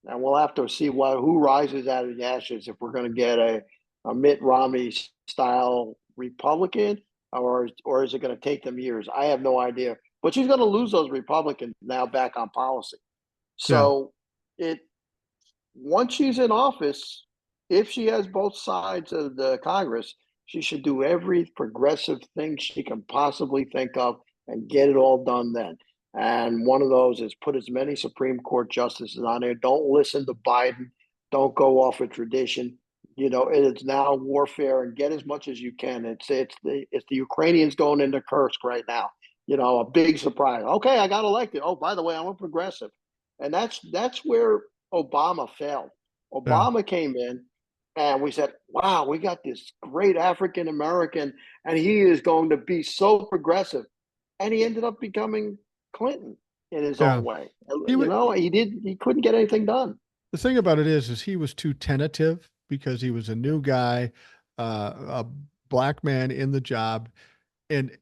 [SPEAKER 2] and we'll have to see who rises out of the ashes if we're going to get a Mitt Romney style Republican, or is it going to take them years? I have no idea. But she's going to lose those Republicans now back on policy.
[SPEAKER 1] Yeah.
[SPEAKER 2] So it once she's in office, if she has both sides of the Congress, she should do every progressive thing she can possibly think of and get it all done then. And one of those is put as many Supreme Court justices on there. Don't listen to Biden. Don't go off of tradition. It is now warfare, and get as much as you can. It's the Ukrainians going into Kursk right now. A big surprise. Okay, I got elected. Oh, by the way, I'm a progressive, and that's where Obama failed.
[SPEAKER 1] Yeah.
[SPEAKER 2] Obama came in, and we said, wow, we got this great African American, and he is going to be so progressive. And he ended up becoming Clinton in his
[SPEAKER 1] Yeah.
[SPEAKER 2] own way.
[SPEAKER 1] He would.
[SPEAKER 2] He couldn't get anything done.
[SPEAKER 1] The thing about it is he was too tentative because he was a new guy, a black man in the job, and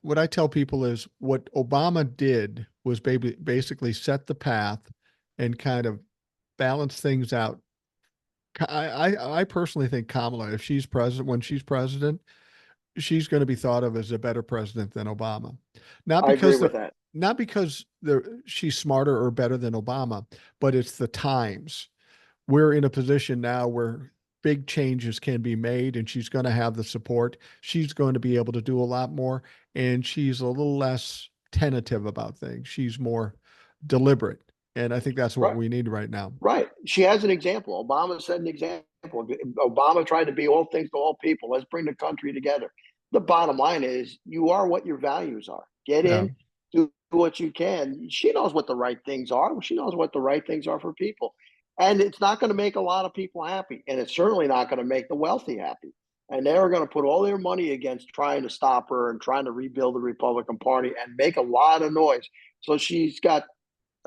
[SPEAKER 1] what I tell people is what Obama did was basically set the path and kind of balance things out. I personally think Kamala, if she's president, when she's president, she's going to be thought of as a better president than Obama. Not
[SPEAKER 2] I agree
[SPEAKER 1] because
[SPEAKER 2] with that.
[SPEAKER 1] she's smarter or better than Obama, but it's the times. We're in a position now where big changes can be made and she's going to have the support. She's going to be able to do a lot more and she's a little less tentative about things. She's more deliberate. And I think that's what
[SPEAKER 2] Right.
[SPEAKER 1] we need right now.
[SPEAKER 2] Right. She has an example. Obama set an example. Obama tried to be all things to all people. Let's bring the country together. The bottom line is you are what your values are. Get
[SPEAKER 1] Yeah.
[SPEAKER 2] in, do what you can. She knows what the right things are. She knows what the right things are for people. And it's not going to make a lot of people happy. And it's certainly not going to make the wealthy happy. And they're going to put all their money against trying to stop her and trying to rebuild the Republican Party and make a lot of noise. So she's got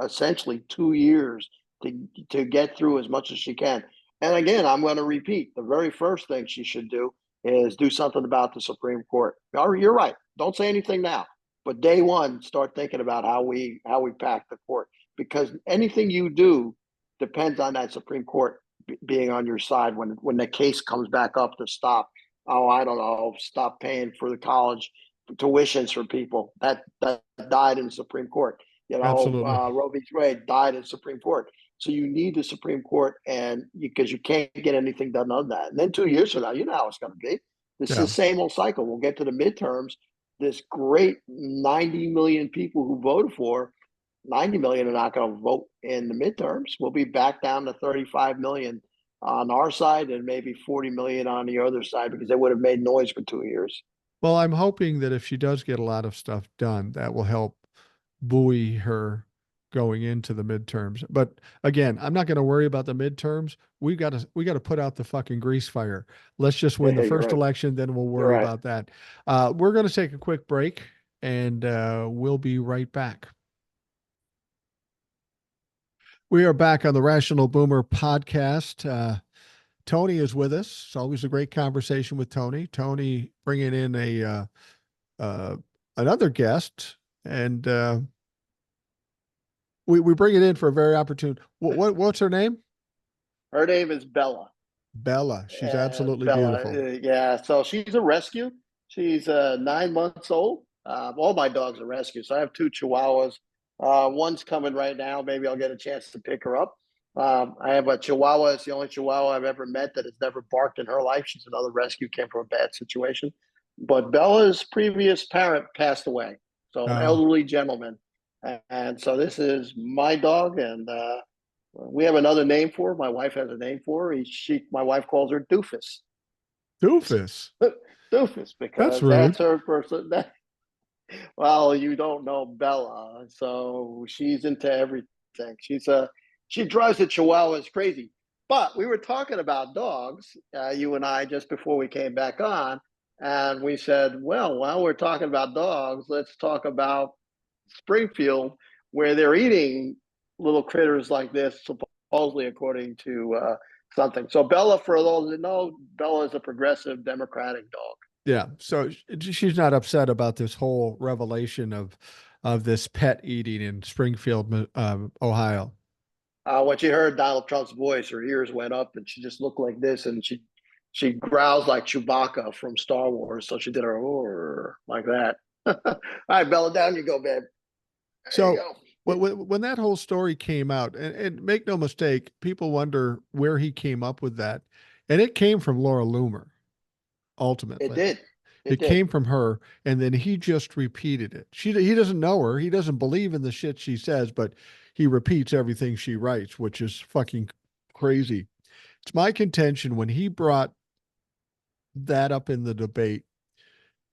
[SPEAKER 2] essentially 2 years to get through as much as she can. And again, I'm going to repeat, the very first thing she should do is do something about the Supreme Court. You're right. Don't say anything now. But day one, start thinking about how we pack the court, because anything you do depends on that Supreme Court being on your side when the case comes back up to stop. Oh, I don't know, stop paying for the college tuitions for people that died in the Supreme Court.
[SPEAKER 1] Absolutely.
[SPEAKER 2] Roe v. Wade died in the Supreme Court. So you need the Supreme Court, and because you can't get anything done on that. And then 2 years from now, you know how it's going to be. This is the same old cycle. We'll get to the midterms. This great 90 million people who voted for, 90 million are not going to vote in the midterms. We'll be back down to 35 million on our side and maybe 40 million on the other side, because they would have made noise for 2 years.
[SPEAKER 1] Well, I'm hoping that if she does get a lot of stuff done, that will help buoy her going into the midterms. But again, I'm not going to worry about the midterms. We got to put out the fucking grease fire. Let's just win the first
[SPEAKER 2] Right.
[SPEAKER 1] election, then we'll
[SPEAKER 2] You're
[SPEAKER 1] worry
[SPEAKER 2] right.
[SPEAKER 1] about that. We're going to take a quick break, and we'll be right back. We are back on the Rational Boomer podcast. Tony is with us. It's always a great conversation with Tony. Tony bringing in another guest, and we bring it in for a very opportune. What's her name?
[SPEAKER 2] Her name is Bella.
[SPEAKER 1] Bella. She's absolutely
[SPEAKER 2] Bella,
[SPEAKER 1] beautiful.
[SPEAKER 2] yeah. So she's a rescue. She's 9 months old. All my dogs are rescues. So I have two Chihuahuas. One's coming right now. Maybe I'll get a chance to pick her up. I have a Chihuahua. It's the only Chihuahua I've ever met that has never barked in her life. She's another rescue, came from a bad situation. But Bella's previous parent passed away. So an
[SPEAKER 1] Oh,
[SPEAKER 2] elderly gentleman. And so this is my dog, and we have another name for her. My wife has a name for her. My wife calls her Doofus.
[SPEAKER 1] doofus.
[SPEAKER 2] Doofus,
[SPEAKER 1] That's
[SPEAKER 2] because
[SPEAKER 1] rude.
[SPEAKER 2] that's her person. Well, you don't know Bella, so she's into everything. She drives the Chihuahuas crazy. But we were talking about dogs, you and I, just before we came back on, and we said, well, while we're talking about dogs, let's talk about Springfield, where they're eating little critters like this, supposedly according to something. So Bella, for those that know, Bella is a progressive Democratic dog.
[SPEAKER 1] Yeah. So she's not upset about this whole revelation of this pet eating in Springfield, Ohio.
[SPEAKER 2] When she heard Donald Trump's voice, her ears went up, and she just looked like this, and she growls like Chewbacca from Star Wars. So she did her roar like that. All right, Bella, down you go, babe. There you
[SPEAKER 1] So
[SPEAKER 2] go.
[SPEAKER 1] when that whole story came out, and make no mistake, people wonder where he came up with that, and it came from Laura Loomer.
[SPEAKER 2] It
[SPEAKER 1] Ultimately,
[SPEAKER 2] did. It
[SPEAKER 1] it
[SPEAKER 2] did.
[SPEAKER 1] came from her, and then he just repeated it. He doesn't know her. He doesn't believe in the shit she says, but he repeats everything she writes, which is fucking crazy. It's my contention when he brought that up in the debate,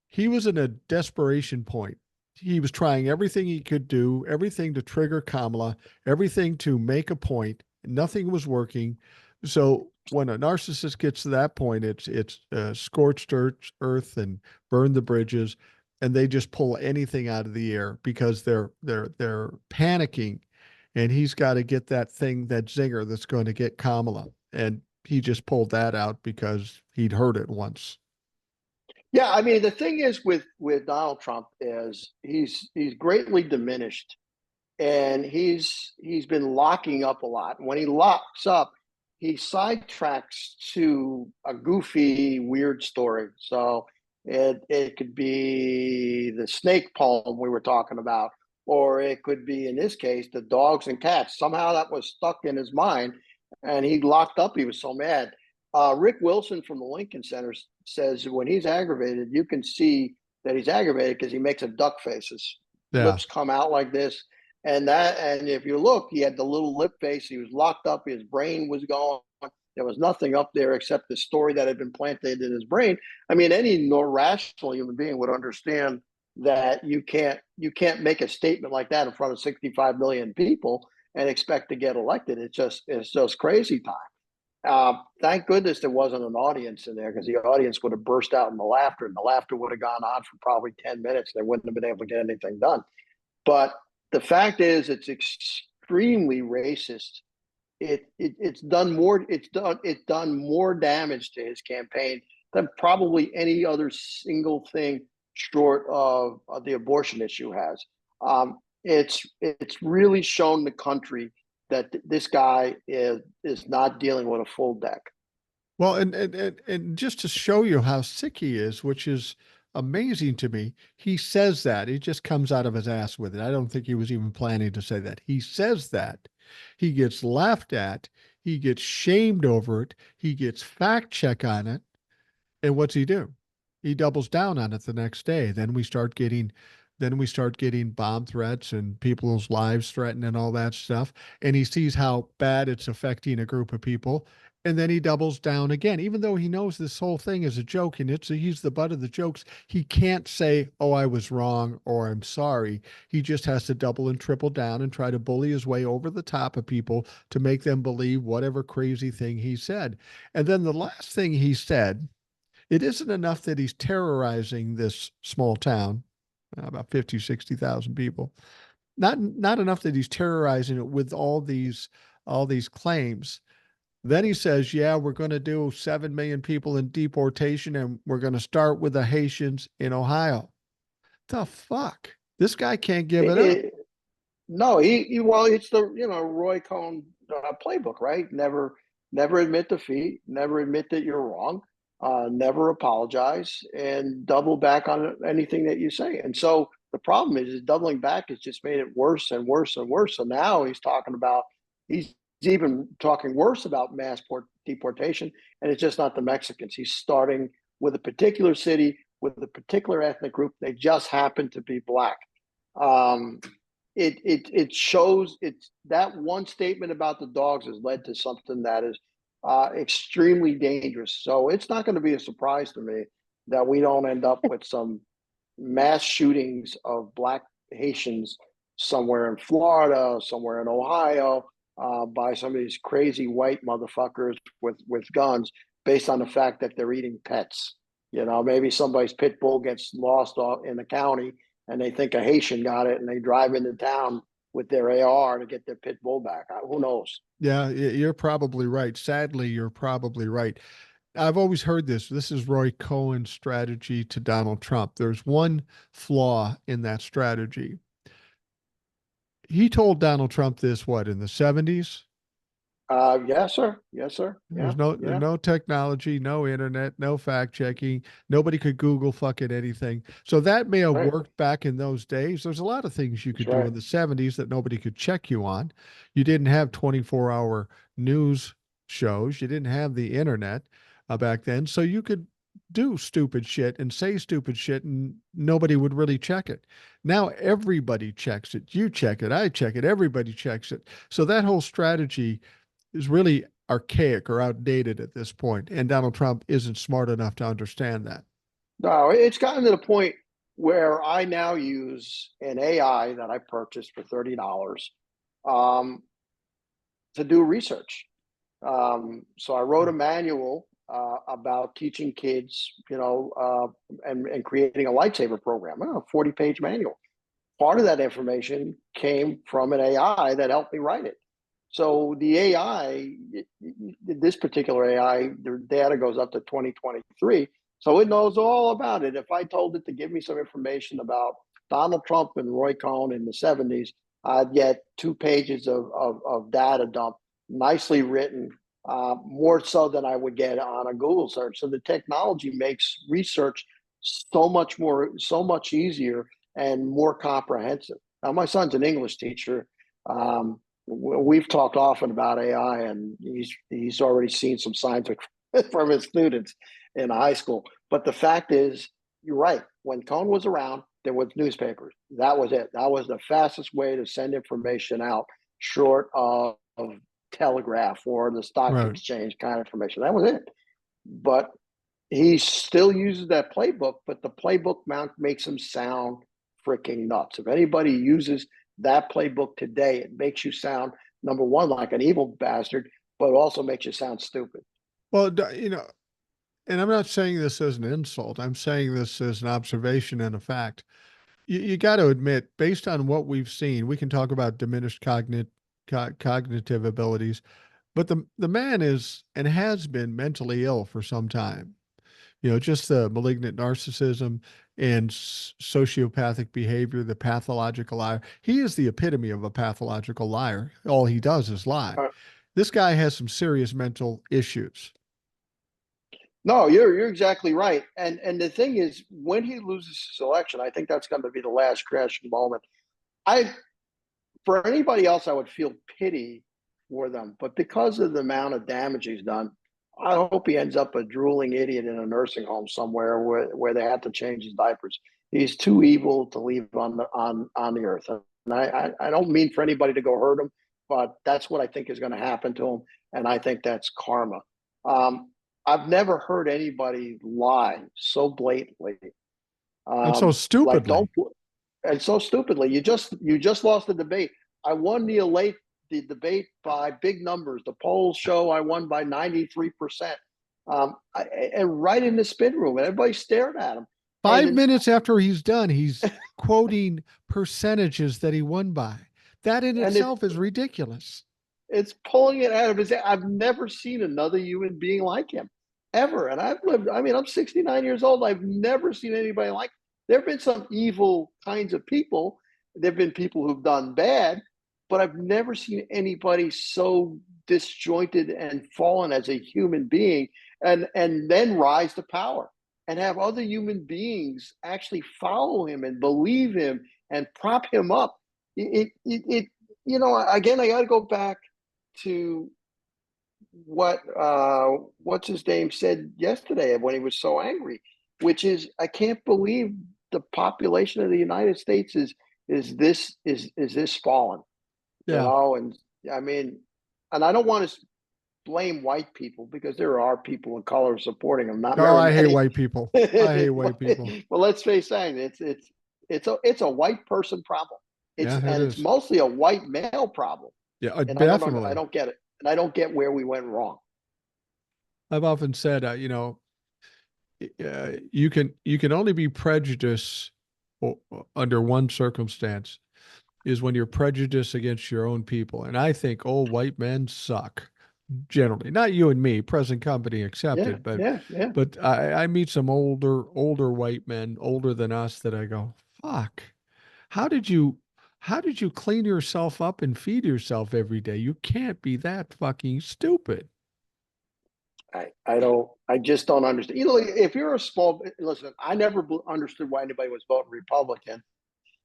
[SPEAKER 1] he was in a desperation point. He was trying everything he could do, everything to trigger Kamala, everything to make a point. Nothing was working. So when a narcissist gets to that point, it's scorched earth and burn the bridges, and they just pull anything out of the air because they're panicking, and he's got to get that thing, that zinger that's going to get Kamala, and he just pulled that out because he'd heard it once.
[SPEAKER 2] Yeah, I mean, the thing is with Donald Trump is he's greatly diminished, and he's been locking up a lot. When he locks up, he sidetracks to a goofy, weird story. So it could be the snake poem we were talking about, or it could be, in this case, the dogs and cats. Somehow that was stuck in his mind, and he locked up. He was so mad. Rick Wilson from the Lincoln Center says when he's aggravated, you can see that he's aggravated because he makes a duck faces.
[SPEAKER 1] Yeah.
[SPEAKER 2] Lips come out like this. And if you look, he had the little lip face. He was locked up. His brain was gone. There was nothing up there except the story that had been planted in his brain. I mean, any rational human being would understand that you can't make a statement like that in front of 65 million people and expect to get elected. It's just crazy time. Thank goodness there wasn't an audience in there, because the audience would have burst out in the laughter, and the laughter would have gone on for probably 10 minutes. They wouldn't have been able to get anything done. But the fact is, it's extremely racist. It's done more damage to his campaign than probably any other single thing short of the abortion issue has. It's really shown the country that this guy is not dealing with a full deck.
[SPEAKER 1] Well, and just to show you how sick he is, which is amazing to me, he says that. He just comes out of his ass with it. I don't think he was even planning to say that. He says that. He gets laughed at. He gets shamed over it. He gets fact check on it. And what's he do? He doubles down on it the next day. Then we start getting bomb threats and people's lives threatened and all that stuff. And he sees how bad it's affecting a group of people. And then he doubles down again, even though he knows this whole thing is a joke and he's the butt of the jokes. He can't say, "Oh, I was wrong," or "I'm sorry." He just has to double and triple down and try to bully his way over the top of people to make them believe whatever crazy thing he said. And then the last thing he said, it isn't enough that he's terrorizing this small town, about 50, 60,000 people. Not enough that he's terrorizing it with all these claims. Then he says, "Yeah, we're going to do 7 million people in deportation, and we're going to start with the Haitians in Ohio." The fuck? This guy can't give it up.
[SPEAKER 2] No, well, it's the Roy Cohn playbook, right? Never admit defeat, never admit that you're wrong, never apologize, and double back on anything that you say. And so the problem is doubling back has just made it worse and worse and worse. So now he's even talking worse about mass deportation, and it's just not the Mexicans. He's starting with a particular city, with a particular ethnic group. They just happen to be black. It shows that one statement about the dogs has led to something that is extremely dangerous. So it's not going to be a surprise to me that we don't end up with some mass shootings of black Haitians somewhere in Florida, somewhere in Ohio, by some of these crazy white motherfuckers with guns, based on the fact that they're eating pets. Maybe somebody's pit bull gets lost in the county, and they think a Haitian got it, and they drive into town with their AR to get their pit bull back. Who knows?
[SPEAKER 1] Yeah, you're probably right. Sadly, you're probably right. I've always heard this. This is Roy Cohen's strategy to Donald Trump. There's one flaw in that strategy. He told Donald Trump this, what, in the 70s?
[SPEAKER 2] Yes, sir. Yes, sir.
[SPEAKER 1] There's no technology, no internet, no fact checking. Nobody could Google fucking anything. So that may have worked back in those days. There's a lot of things you could do in the 70s that nobody could check you on. You didn't have 24-hour news shows. You didn't have the internet back then. So you could do stupid shit and say stupid shit, and nobody would really check it. Now everybody checks it. You check it. I check it. Everybody checks it. So that whole strategy is really archaic or outdated at this point, and Donald Trump isn't smart enough to understand that.
[SPEAKER 2] No, it's gotten to the point where I now use an AI that I purchased for $30 to do research. So I wrote a manual about teaching kids, and creating a lightsaber program, a 40-page manual. Part of that information came from an AI that helped me write it. So the AI, this particular AI, their data goes up to 2023. So it knows all about it. If I told it to give me some information about Donald Trump and Roy Cohn in the 70s, I'd get 2 pages of data dump, nicely written, more so than I would get on a Google search. So the technology makes research so much easier and more comprehensive. Now, my son's an English teacher. We've talked often about AI, and he's already seen some signs from his students in high school. But the fact is, you're right. When Cohn was around, there was newspapers. That was it. That was the fastest way to send information out, short of telegraph or the stock exchange kind of information. That was it. But he still uses that playbook, but the playbook makes him sound freaking nuts. If anybody uses that playbook today, it makes you sound, number one, like an evil bastard, but it also makes you sound stupid.
[SPEAKER 1] Well, and I'm not saying this as an insult. I'm saying this as an observation and a fact. You got to admit, based on what we've seen, we can talk about diminished cognitive abilities, but the man is and has been mentally ill for some time. Just the malignant narcissism and sociopathic behavior, the pathological liar. He is the epitome of a pathological liar. All he does is lie.
[SPEAKER 2] Uh,
[SPEAKER 1] This guy has some serious mental issues.
[SPEAKER 2] No, you're exactly right. And the thing is, when he loses his election, I think that's going to be the last crashing moment. I For anybody else, I would feel pity for them, but because of the amount of damage he's done, I hope he ends up a drooling idiot in a nursing home somewhere where they have to change his diapers. He's too evil to leave on the earth. And I don't mean for anybody to go hurt him, but that's what I think is going to happen to him, and I think that's karma. I've never heard anybody lie so blatantly.
[SPEAKER 1] And so
[SPEAKER 2] Like
[SPEAKER 1] stupidly.
[SPEAKER 2] don't and so stupidly. You just lost the debate. I won the debate by big numbers. The polls show I won by 93%. And right in the spin room, and everybody stared at him.
[SPEAKER 1] 5 minutes after he's done, he's quoting percentages that he won by. That in
[SPEAKER 2] and
[SPEAKER 1] itself is ridiculous.
[SPEAKER 2] it's pulling it out of his. I've never seen another human being like him, ever. And I've lived. I mean, I'm 69 years old. I've never seen anybody like. There have been some evil kinds of people. There have been people who've done bad, but I've never seen anybody so disjointed and fallen as a human being, and then rise to power and have other human beings actually follow him and believe him and prop him up. Again, I got to go back to what's his name said yesterday when he was so angry, which is, I can't believe the population of the United States is this fallen.
[SPEAKER 1] Yeah.
[SPEAKER 2] And I mean, and I don't want to blame white people, because there are people of color supporting him, not
[SPEAKER 1] Oh,
[SPEAKER 2] very
[SPEAKER 1] I hate
[SPEAKER 2] many.
[SPEAKER 1] white people. I hate white people.
[SPEAKER 2] But let's face it, it's a white person problem.
[SPEAKER 1] Yeah, it
[SPEAKER 2] It's
[SPEAKER 1] is.
[SPEAKER 2] mostly a white male problem,
[SPEAKER 1] Yeah,
[SPEAKER 2] and I
[SPEAKER 1] definitely.
[SPEAKER 2] don't get it, and I don't get where we went wrong.
[SPEAKER 1] I've often said, you can only be prejudiced under one circumstance, is when you're prejudiced against your own people. And I think old white men suck generally. Not you and me, present company
[SPEAKER 2] Yeah,
[SPEAKER 1] accepted, but
[SPEAKER 2] yeah, yeah.
[SPEAKER 1] I meet some older white men, older than us, that I go, fuck. How did you how did you clean yourself up and feed yourself every day? You can't be that fucking stupid.
[SPEAKER 2] I just don't understand. If you're a small, listen, I never understood why anybody was voting Republican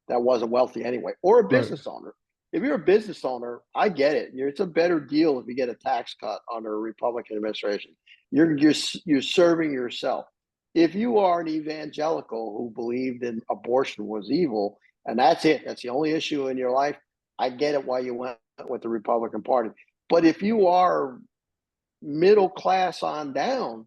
[SPEAKER 2] that wasn't wealthy anyway, or a
[SPEAKER 1] Right.
[SPEAKER 2] business owner. If you're a business owner, I get it. It's a better deal if you get a tax cut under a Republican administration. You're serving yourself. If you are an evangelical who believed in abortion was evil, and that's it, that's the only issue in your life, I get it why you went with the Republican Party. But if you are middle class on down,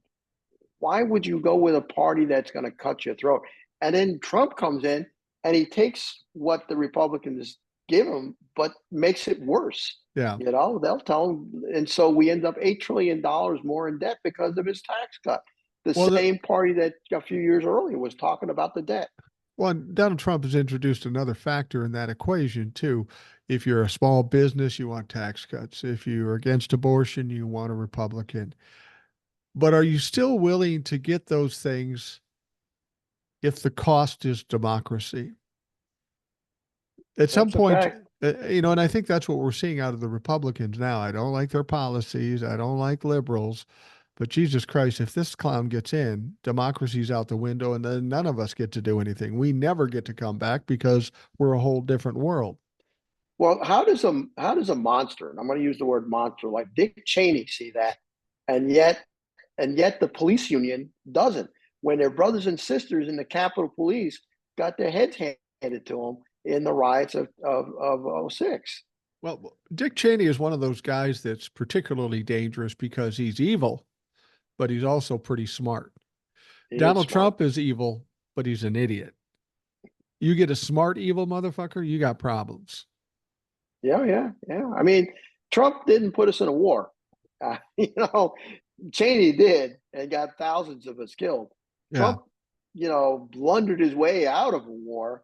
[SPEAKER 2] why would you go with a party that's going to cut your throat? And then Trump comes in and he takes what the Republicans give him, but makes it worse.
[SPEAKER 1] Yeah.
[SPEAKER 2] They'll tell him. And so we end up $8 trillion more in debt because of his tax cut. The
[SPEAKER 1] Well,
[SPEAKER 2] same party that a few years earlier was talking about the debt.
[SPEAKER 1] Donald Trump has introduced another factor in that equation too. If you're a small business, you want tax cuts. If you're against abortion, you want a Republican. But are you still willing to get those things if the cost is democracy? At some
[SPEAKER 2] That's a
[SPEAKER 1] point,
[SPEAKER 2] fact.
[SPEAKER 1] and I think that's what we're seeing out of the Republicans now. I don't like their policies. I don't like liberals. But Jesus Christ, if this clown gets in, democracy's out the window, and then none of us get to do anything. We never get to come back because we're a whole different world.
[SPEAKER 2] Well, how does a monster, and I'm going to use the word monster, like Dick Cheney, see that, and yet the police union doesn't. When their brothers and sisters in the Capitol Police got their heads handed to them in the riots of '06.
[SPEAKER 1] Well, Dick Cheney is one of those guys that's particularly dangerous because he's evil, but he's also pretty smart.
[SPEAKER 2] He is
[SPEAKER 1] Donald
[SPEAKER 2] smart.
[SPEAKER 1] Trump is evil, but he's an idiot. You get a smart evil motherfucker, you got problems.
[SPEAKER 2] Yeah, yeah, yeah. I mean, Trump didn't put us in a war. You know, Cheney did and got thousands of us killed.
[SPEAKER 1] Yeah.
[SPEAKER 2] Trump, blundered his way out of a war,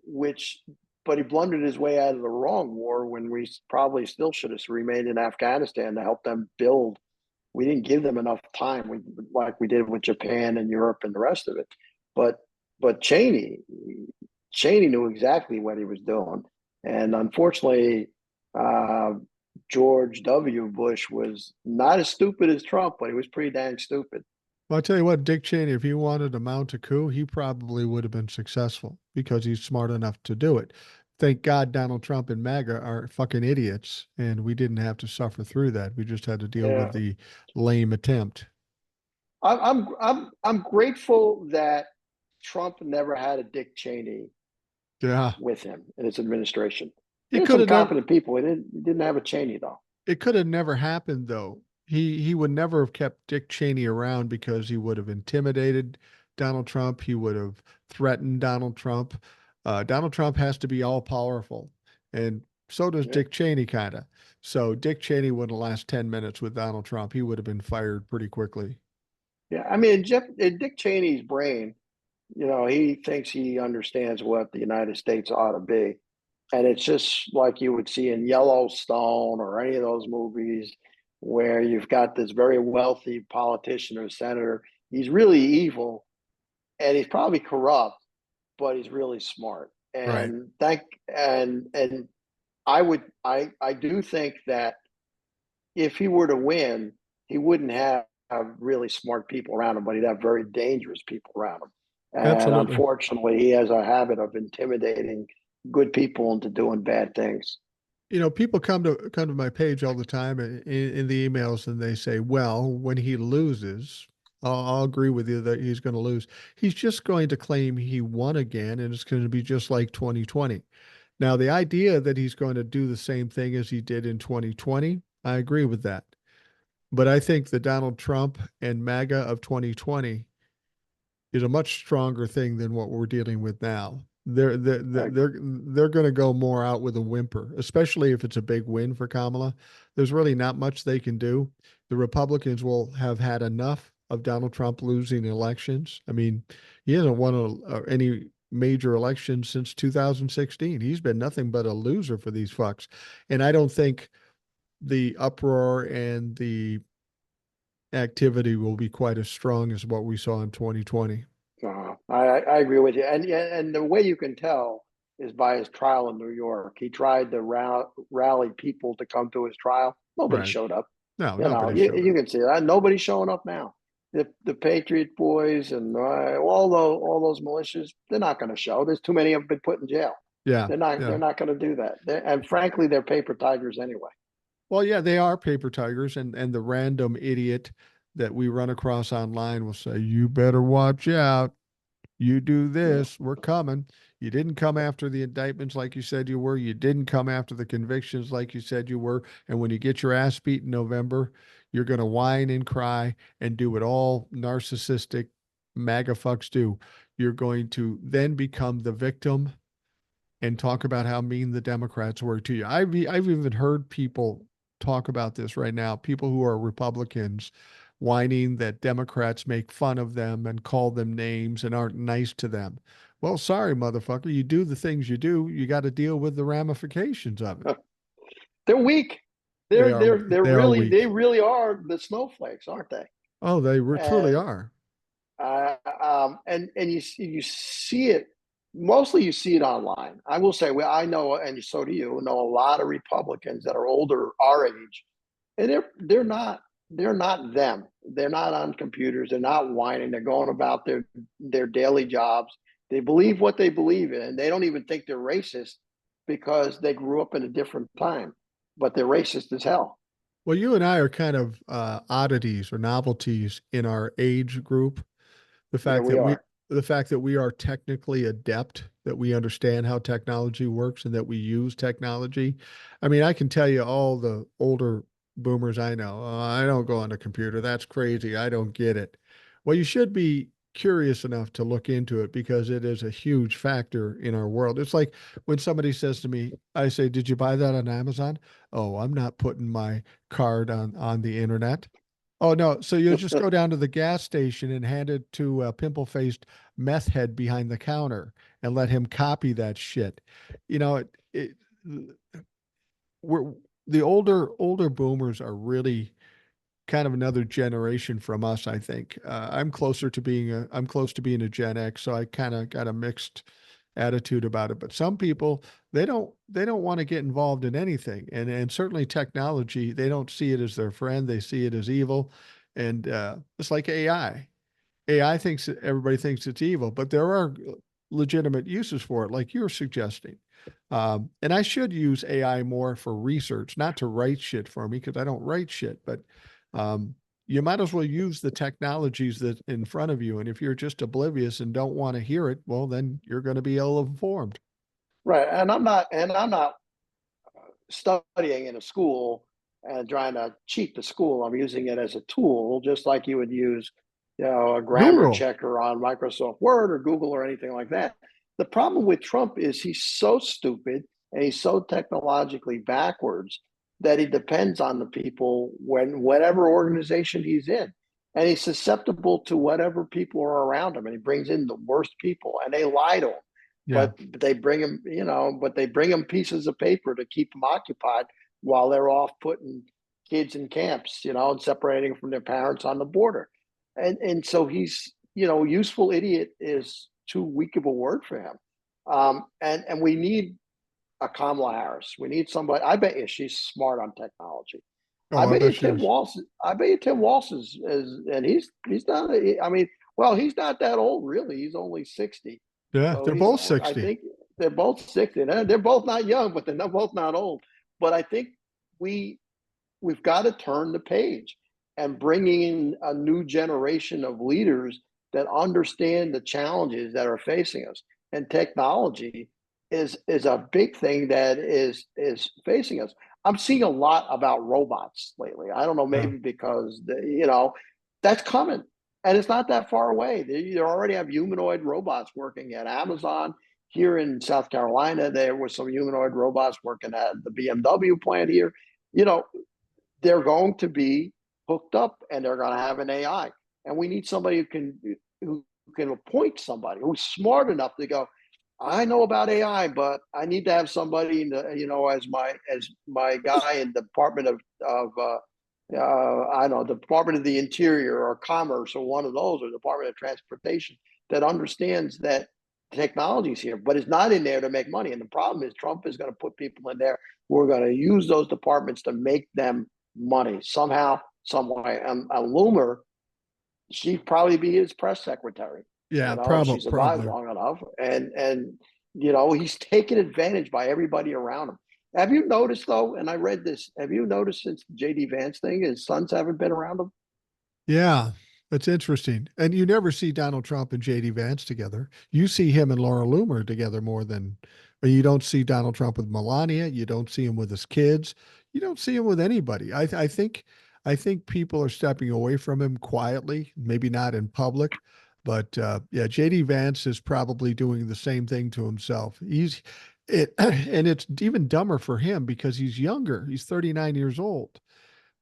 [SPEAKER 2] which, but he blundered his way out of the wrong war when we probably still should have remained in Afghanistan to help them build. We didn't give them enough time, like we did with Japan and Europe and the rest of it. But but Cheney knew exactly what he was doing, and unfortunately, uh, George W. Bush was not as stupid as Trump, but he was pretty dang stupid.
[SPEAKER 1] Well, I tell you what, Dick Cheney, if he wanted to mount a coup, he probably would have been successful because he's smart enough to do it. Thank God Donald Trump and MAGA are fucking idiots, and we didn't have to suffer through that. We just had to deal with
[SPEAKER 2] Yeah,
[SPEAKER 1] the lame attempt.
[SPEAKER 2] I'm grateful that Trump never had a Dick Cheney
[SPEAKER 1] Yeah.
[SPEAKER 2] with him in his administration. He
[SPEAKER 1] It
[SPEAKER 2] had
[SPEAKER 1] could
[SPEAKER 2] some
[SPEAKER 1] have never
[SPEAKER 2] competent people. He didn't have a Cheney though.
[SPEAKER 1] it could have never happened though. He would never have kept Dick Cheney around because he would have intimidated Donald Trump. He would have threatened Donald Trump. Donald Trump has to be all powerful, and so does
[SPEAKER 2] Yeah,
[SPEAKER 1] Dick Cheney, kind of. So Dick Cheney wouldn't last 10 minutes with Donald Trump. He would have been fired pretty quickly.
[SPEAKER 2] yeah. I mean, Dick Cheney's brain, he thinks he understands what the United States ought to be. And it's just like you would see in Yellowstone or any of those movies where you've got this very wealthy politician or senator. He's really evil and he's probably corrupt, but he's really smart.
[SPEAKER 1] Right.
[SPEAKER 2] And I do think that if he were to win, he wouldn't have really smart people around him, but he'd have very dangerous people around him. And
[SPEAKER 1] Absolutely.
[SPEAKER 2] unfortunately, he has a habit of intimidating good people into doing bad things.
[SPEAKER 1] People come to my page all the time in the emails, and they say, "Well, when he loses, I'll agree with you that he's going to lose. He's just going to claim he won again, and it's going to be just like 2020." Now, the idea that he's going to do the same thing as he did in 2020, I agree with that. But I think the Donald Trump and MAGA of 2020 is a much stronger thing than what we're dealing with now.
[SPEAKER 2] Like,
[SPEAKER 1] They're going to go more out with a whimper, especially if it's a big win for Kamala. There's really not much they can do. The Republicans will have had enough of Donald Trump losing elections. I mean, he hasn't won any major elections since 2016. He's been nothing but a loser for these fucks. And I don't think the uproar and the activity will be quite as strong as what we saw in 2020.
[SPEAKER 2] I agree with you, and the way you can tell is by his trial in New York. He tried to rally people to come to his trial. Nobody
[SPEAKER 1] Right.
[SPEAKER 2] showed up.
[SPEAKER 1] No, nobody showed
[SPEAKER 2] You
[SPEAKER 1] up.
[SPEAKER 2] can see that. Nobody's showing up now. The Patriot Boys and all those militias, they're not going to show. There's too many of them been put in jail.
[SPEAKER 1] Yeah.
[SPEAKER 2] They're not.
[SPEAKER 1] Yeah.
[SPEAKER 2] They're not going to do that. And frankly, they're paper tigers anyway.
[SPEAKER 1] Well, yeah, they are paper tigers, and the random idiot that we run across online will say, "You better watch out. You do
[SPEAKER 2] Yeah.
[SPEAKER 1] this, we're coming." You didn't come after the indictments like you said you were. You didn't come after the convictions like you said you were. And when you get your ass beat in November, you're going to whine and cry and do what all narcissistic MAGA fucks do. You're going to then become the victim and talk about how mean the Democrats were to you. I've even heard people talk about this right now, people who are Republicans whining that Democrats make fun of them and call them names and aren't nice to them. Well, sorry, motherfucker, you do the things you do, you got to deal with the ramifications of it.
[SPEAKER 2] They're weak.
[SPEAKER 1] They are
[SPEAKER 2] They're
[SPEAKER 1] they are
[SPEAKER 2] they
[SPEAKER 1] weak.
[SPEAKER 2] really are the snowflakes, aren't they?
[SPEAKER 1] Oh, they truly
[SPEAKER 2] And
[SPEAKER 1] are.
[SPEAKER 2] and you see it mostly. You see it online. I will say, well, I know, and so do you know a lot of Republicans that are older, our age, and they're not them. They're not on computers. They're not whining. They're going about their daily jobs. They believe what they believe in, and they don't even think they're racist because they grew up in a different time. But they're racist as hell.
[SPEAKER 1] Well, you and I are kind of oddities or novelties in our age group. the
[SPEAKER 2] Yeah,
[SPEAKER 1] fact
[SPEAKER 2] we
[SPEAKER 1] that we
[SPEAKER 2] are.
[SPEAKER 1] the fact that we are technically adept, that we understand how technology works and that we use technology. I mean, I can tell you all the older boomers I know, "Oh, I don't go on the computer. That's crazy. I don't get it." Well, you should be curious enough to look into it because it is a huge factor in our world. It's like when somebody says to me, I say, "Did you buy that on Amazon?" "Oh, I'm not putting my card on the internet." "Oh no, so you'll just go down to the gas station and hand it to a pimple-faced meth head behind the counter and let him copy that shit." You know, we're the older boomers are really kind of another generation from us, I think. I'm close to being a Gen X, so I kind of got a mixed attitude about it. But some people, they don't want to get involved in anything, and certainly technology, they don't see it as their friend. They see it as evil, and it's like AI. AI thinks everybody thinks it's evil, but there are legitimate uses for it, like you're suggesting. And I should use AI more for research, not to write shit for me because I don't write shit. But um, you might as well use the technologies that in front of you. And if you're just oblivious and don't want to hear it, well, then you're going to be ill informed.
[SPEAKER 2] Right. And I'm not studying in a school and trying to cheat the school. I'm using it as a tool, just like you would use, a grammar
[SPEAKER 1] Google.
[SPEAKER 2] checker on Microsoft Word or Google or anything like that. The problem with Trump is he's so stupid and he's so technologically backwards that he depends on the people when whatever organization he's in. And he's susceptible to whatever people are around him. And he brings in the worst people and they lie to him,
[SPEAKER 1] Yeah.
[SPEAKER 2] but they bring him, but they bring him pieces of paper to keep them occupied while they're off putting kids in camps, and separating from their parents on the border. And so he's, useful idiot is too weak of a word for him. And we need a Kamala Harris. We need somebody. I bet you she's smart on technology. I
[SPEAKER 1] Oh, I
[SPEAKER 2] bet you
[SPEAKER 1] bet
[SPEAKER 2] Tim
[SPEAKER 1] yours.
[SPEAKER 2] Walz. I bet you Tim Walz is and he's not. I mean, well, he's not that old, really. He's only 60.
[SPEAKER 1] Yeah,
[SPEAKER 2] So
[SPEAKER 1] they're
[SPEAKER 2] he's.
[SPEAKER 1] both
[SPEAKER 2] I
[SPEAKER 1] 60.
[SPEAKER 2] think they're both 60. And they're both not young, but they're both not old. But I think we we've got to turn the page and bringing in a new generation of leaders that understand the challenges that are facing us. And technology is a big thing that is facing us. I'm seeing a lot about robots lately. I don't know,
[SPEAKER 1] Yeah.
[SPEAKER 2] maybe because that's coming, and it's not that far away. They already have humanoid robots working at Amazon. Here in South Carolina, there were some humanoid robots working at the BMW plant here. You know, they're going to be hooked up and they're going to have an AI. And we need somebody who can appoint somebody who's smart enough to go, I know about AI, but I need to have somebody in the, as my guy in the Department of I don't know, Department of the Interior or Commerce or one of those, or Department of Transportation, that understands that technology's here, but it's not in there to make money. And the problem is Trump is going to put people in there who are going to use those departments to make them money somehow, some way. And Loomer, she'd probably be his press secretary,
[SPEAKER 1] Yeah,
[SPEAKER 2] if she survives
[SPEAKER 1] probably.
[SPEAKER 2] long enough. And he's taken advantage by everybody around him. Have you noticed though? And I read this. Have you noticed since the JD Vance thing, his sons haven't been around him?
[SPEAKER 1] Yeah, that's interesting. And you never see Donald Trump and JD Vance together. You see him and Laura Loomer together more than, but you don't see Donald Trump with Melania. You don't see him with his kids. You don't see him with anybody. I think people are stepping away from him quietly, maybe not in public, but yeah, JD Vance is probably doing the same thing to himself. And it's even dumber for him because he's younger. He's 39 years old.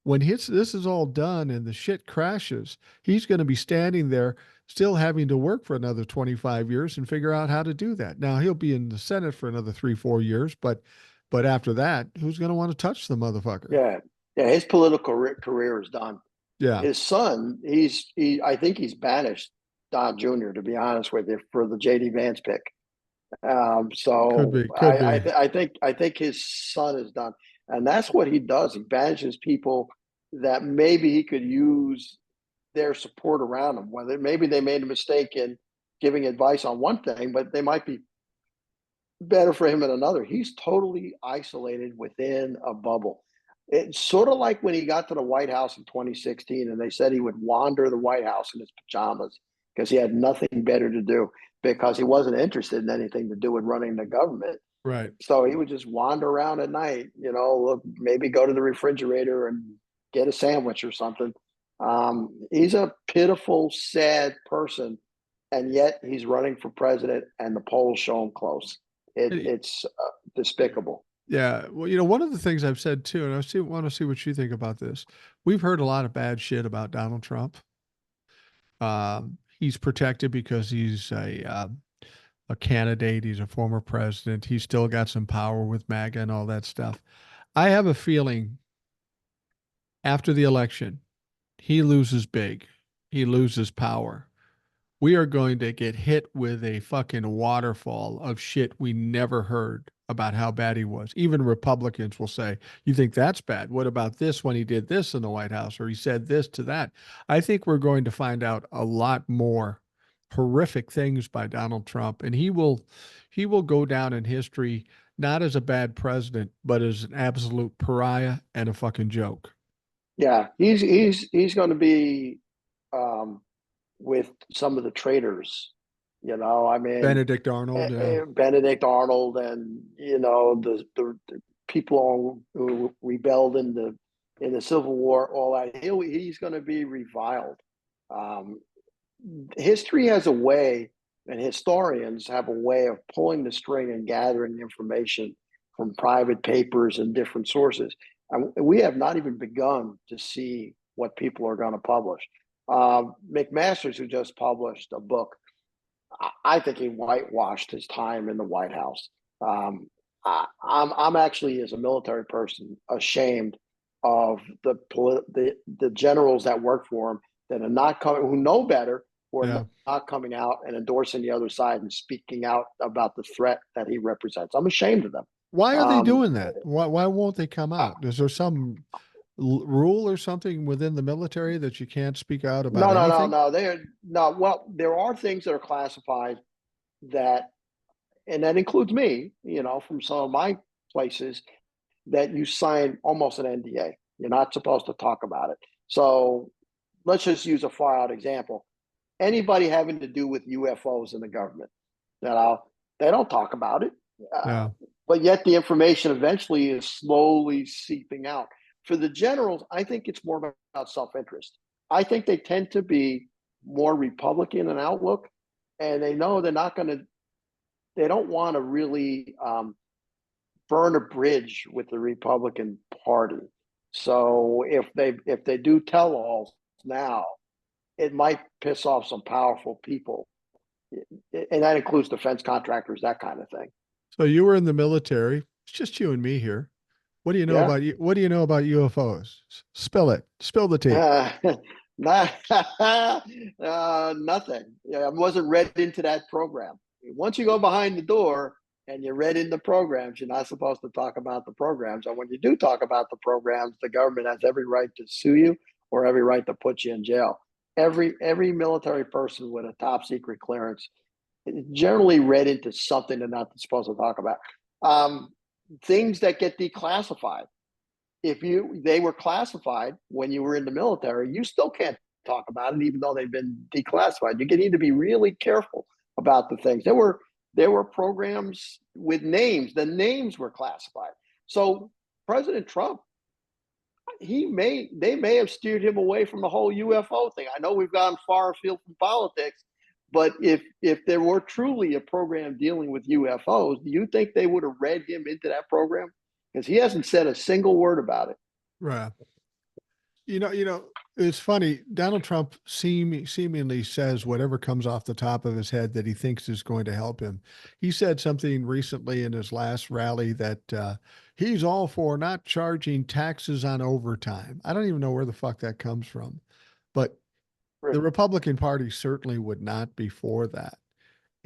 [SPEAKER 1] When this is all done and the shit crashes, he's going to be standing there still having to work for another 25 years and figure out how to do that. Now he'll be in the Senate for another 3, 4 years, but after that, who's going to want to touch the motherfucker?
[SPEAKER 2] Yeah, yeah. His political career is done.
[SPEAKER 1] Yeah,
[SPEAKER 2] His son, I think he's banished Don Jr. To be honest with you, for the JD Vance pick.
[SPEAKER 1] could
[SPEAKER 2] So
[SPEAKER 1] be, could be.
[SPEAKER 2] I think his son is done, and that's what he does. He banishes people that maybe he could use their support around him. Whether maybe they made a mistake in giving advice on one thing, but they might be better for him in another. He's totally isolated within a bubble. It's sort of like when he got to the White House in 2016 and they said he would wander the White House in his pajamas because he had nothing better to do, because he wasn't interested in anything to do with running the government.
[SPEAKER 1] Right.
[SPEAKER 2] So he would just wander around at night, look, maybe go to the refrigerator and get a sandwich or something. He's a pitiful, sad person and yet he's running for president, and the polls show him close. It's despicable.
[SPEAKER 1] Yeah. Well, one of the things I've said too, and want to see what you think about this. We've heard a lot of bad shit about Donald Trump. He's protected because he's a candidate. He's a former president. He's still got some power with MAGA and all that stuff. I have a feeling after the election, he loses big. He loses power. We are going to get hit with a fucking waterfall of shit we never heard about how bad he was. Even Republicans will say, you think that's bad? What about this when he did this in the White House or he said this to that? I think we're going to find out a lot more horrific things by Donald Trump, and he will go down in history not as a bad president, but as an absolute pariah and a fucking joke.
[SPEAKER 2] Yeah, he's going to be um, with some of the traitors. I mean,
[SPEAKER 1] Benedict Arnold, yeah.
[SPEAKER 2] Benedict Arnold, and the people who rebelled in the Civil War. All that he's going to be reviled. Um, History has a way, and historians have a way of pulling the string and gathering information from private papers and different sources. And we have not even begun to see what people are going to publish. McMaster's, who just published a book, I think he whitewashed his time in the White House. I'm actually, as a military person, ashamed of the generals that work for him that are not coming, who know better, who are
[SPEAKER 1] Yeah.
[SPEAKER 2] not coming out and endorsing the other side and speaking out about the threat that he represents. I'm ashamed of them.
[SPEAKER 1] Why are they
[SPEAKER 2] Um,
[SPEAKER 1] doing that? Why won't they come
[SPEAKER 2] uh,
[SPEAKER 1] out? Is there some rule or something within the military that you can't speak out about
[SPEAKER 2] no, no, no,
[SPEAKER 1] anything?
[SPEAKER 2] no. No. Well, there are things that are classified that, and that includes me. From some of my places, that you sign almost an NDA. You're not supposed to talk about it. So let's just use a far out example. Anybody having to do with UFOs in the government, you know, they don't talk about it. Uh,
[SPEAKER 1] Yeah.
[SPEAKER 2] but yet the information eventually is slowly seeping out. For the generals, I think it's more about self-interest. I think they tend to be more Republican in outlook, and they know they don't want to really burn a bridge with the Republican Party. So if they do tell-alls now, it might piss off some powerful people, and that includes defense contractors, that kind of thing.
[SPEAKER 1] So you were in the military. It's just you and me here. What do you know
[SPEAKER 2] Yeah.
[SPEAKER 1] about you? What do you know about UFOs? Spill it. Spill the tea.
[SPEAKER 2] Not, nothing. Yeah, I wasn't read into that program. Once you go behind the door and you're read into programs, you're not supposed to talk about the programs. And when you do talk about the programs, the government has every right to sue you or every right to put you in jail. Every military person with a top secret clearance is generally read into something they're not supposed to talk about. Things that get declassified. If they were classified when you were in the military, you still can't talk about it, even though they've been declassified. You need to be really careful about the things. There were programs with names. The names were classified. So President Trump, they may have steered him away from the whole UFO thing. I know we've gone far afield from politics, but if there were truly a program dealing with UFOs, do you think they would have read him into that program? Because he hasn't said a single word about it.
[SPEAKER 1] Right. It's funny. Donald Trump seemingly says whatever comes off the top of his head that he thinks is going to help him. He said something recently in his last rally that he's all for not charging taxes on overtime. I don't even know where the fuck that comes from, but the Republican Party certainly would not be for that.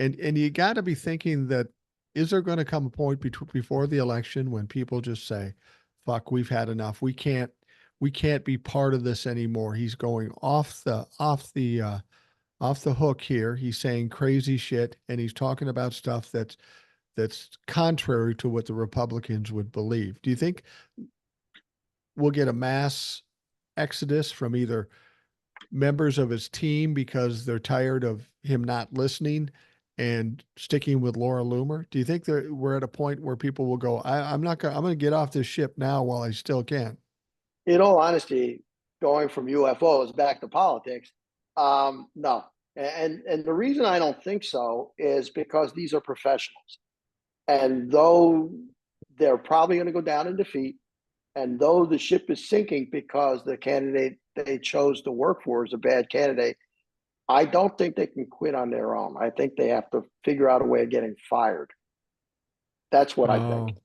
[SPEAKER 1] And you got to be thinking that, is there going to come a point before the election when people just say, "Fuck, we've had enough. We can't be part of this anymore." He's going off the hook here. He's saying crazy shit, and he's talking about stuff that's contrary to what the Republicans would believe. Do you think we'll get a mass exodus from either members of his team because they're tired of him not listening and sticking with Laura Loomer? Do you think we're at a point where people will go, I'm going to get off this ship now while I still can?
[SPEAKER 2] In all honesty, going from UFOs back to politics, no, And the reason I don't think so is because these are professionals. And though they're probably going to go down in defeat, and though the ship is sinking because the candidate they chose to work for is a bad candidate, I don't think they can quit on their own. I think they have to figure out a way of getting fired. That's what I think.
[SPEAKER 1] Oh,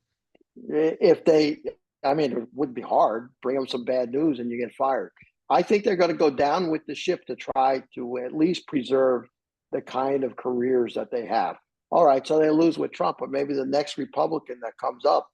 [SPEAKER 2] If they, I mean, it would be hard. Bring them some bad news and you get fired. I think they're going to go down with the ship to try to at least preserve the kind of careers that they have. All right, so they lose with Trump, but maybe the next Republican that comes up,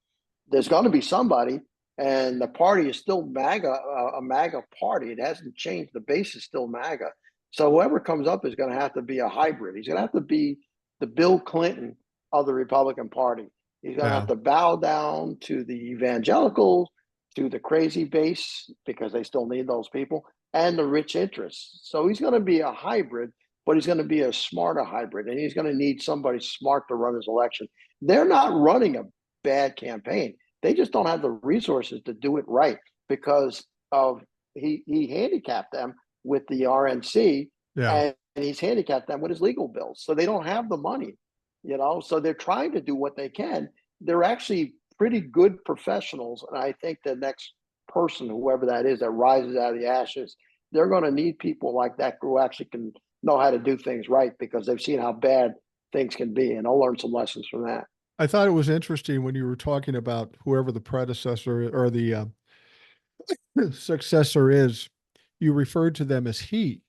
[SPEAKER 2] there's going to be somebody, and the party is still MAGA, a MAGA party. It hasn't changed. The base is still MAGA. So whoever comes up is going to have to be a hybrid. He's going to have to be the Bill Clinton of the Republican Party. He's going to
[SPEAKER 1] yeah.
[SPEAKER 2] have to bow down to the evangelicals, to the crazy base, because they still need those people, and the rich interests. So he's going to be a hybrid, but he's going to be a smarter hybrid, and he's going to need somebody smart to run his election. They're not running a bad campaign. They just don't have the resources to do it right because of he handicapped them with the RNC,
[SPEAKER 1] Yeah.
[SPEAKER 2] and he's handicapped them with his legal bills. So they don't have the money, so they're trying to do what they can. They're actually pretty good professionals, and I think the next person, whoever that is, that rises out of the ashes, they're going to need people like that who actually can know how to do things right because they've seen how bad things can be, and they'll learn some lessons from that.
[SPEAKER 1] I thought it was interesting when you were talking about whoever the predecessor or the successor is, you referred to them as he.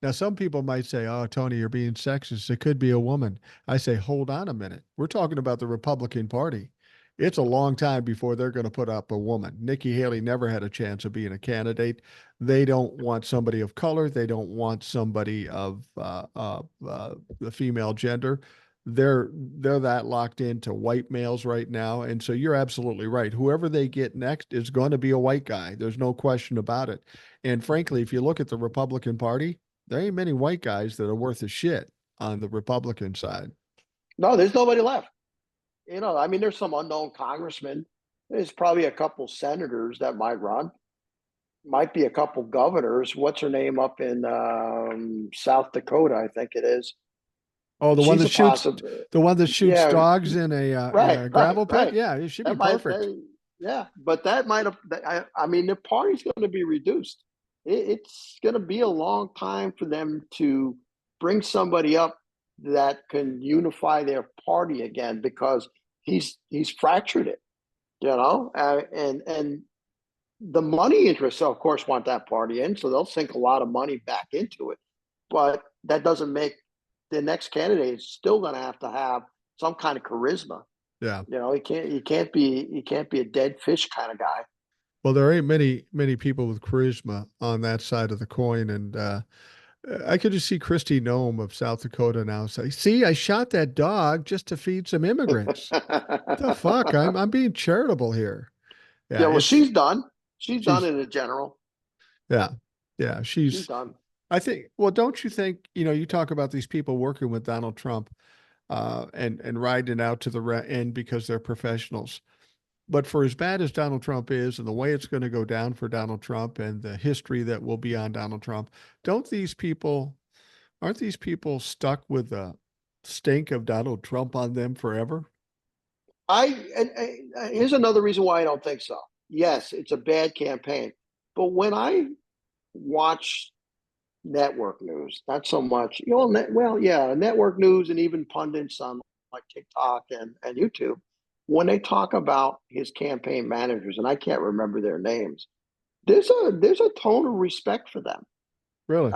[SPEAKER 1] Now, some people might say, "Oh, Tony, you're being sexist. It could be a woman." I say, "Hold on a minute. We're talking about the Republican Party. It's a long time before they're going to put up a woman. Nikki Haley never had a chance of being a candidate. They don't want somebody of color. They don't want somebody of the female gender. They're that locked into white males right now. And so you're absolutely right. Whoever they get next is going to be a white guy. There's no question about it. And frankly, if you look at the Republican Party, there ain't many white guys that are worth a shit on the Republican side.
[SPEAKER 2] No, there's nobody left. I mean, there's some unknown congressmen. There's probably a couple senators that might run. Might be a couple governors. What's her name up in South Dakota? I think it is.
[SPEAKER 1] Oh,
[SPEAKER 2] She's a possible.
[SPEAKER 1] the one that shoots
[SPEAKER 2] Yeah,
[SPEAKER 1] dogs in
[SPEAKER 2] right,
[SPEAKER 1] a
[SPEAKER 2] right,
[SPEAKER 1] gravel pit.
[SPEAKER 2] right.
[SPEAKER 1] Yeah, it should be
[SPEAKER 2] That might,
[SPEAKER 1] perfect.
[SPEAKER 2] yeah, but that might have. I mean, the party's going to be reduced. It's going to be a long time for them to bring somebody up that can unify their party again because he's fractured it. And the money interests, of course, want that party in, so they'll sink a lot of money back into it. But that doesn't make the next candidate is still going to have some kind of charisma.
[SPEAKER 1] Yeah.
[SPEAKER 2] He can't be a dead fish kind of guy.
[SPEAKER 1] Well, there ain't many people with charisma on that side of the coin, and I could just see Christy Nome of South Dakota now say, "See, I shot that dog just to feed some immigrants. The fuck? I'm being charitable here." Yeah,
[SPEAKER 2] Yeah, well,
[SPEAKER 1] it's
[SPEAKER 2] she's done. She's done
[SPEAKER 1] she's
[SPEAKER 2] in a general.
[SPEAKER 1] yeah, yeah.
[SPEAKER 2] She's
[SPEAKER 1] She's
[SPEAKER 2] done.
[SPEAKER 1] I think. Well, don't you think? You talk about these people working with Donald Trump, and riding out to the end because they're professionals. But for as bad as Donald Trump is, and the way it's going to go down for Donald Trump, and the history that will be on Donald Trump, don't these people aren't these people stuck with the stink of Donald Trump on them forever?
[SPEAKER 2] Here's another reason why I don't think so. Yes, it's a bad campaign, but when I watch network news, not so much, yeah, network news and even pundits on like TikTok and YouTube, when they talk about his campaign managers, and I can't remember their names, there's a tone of respect for them.
[SPEAKER 1] Really?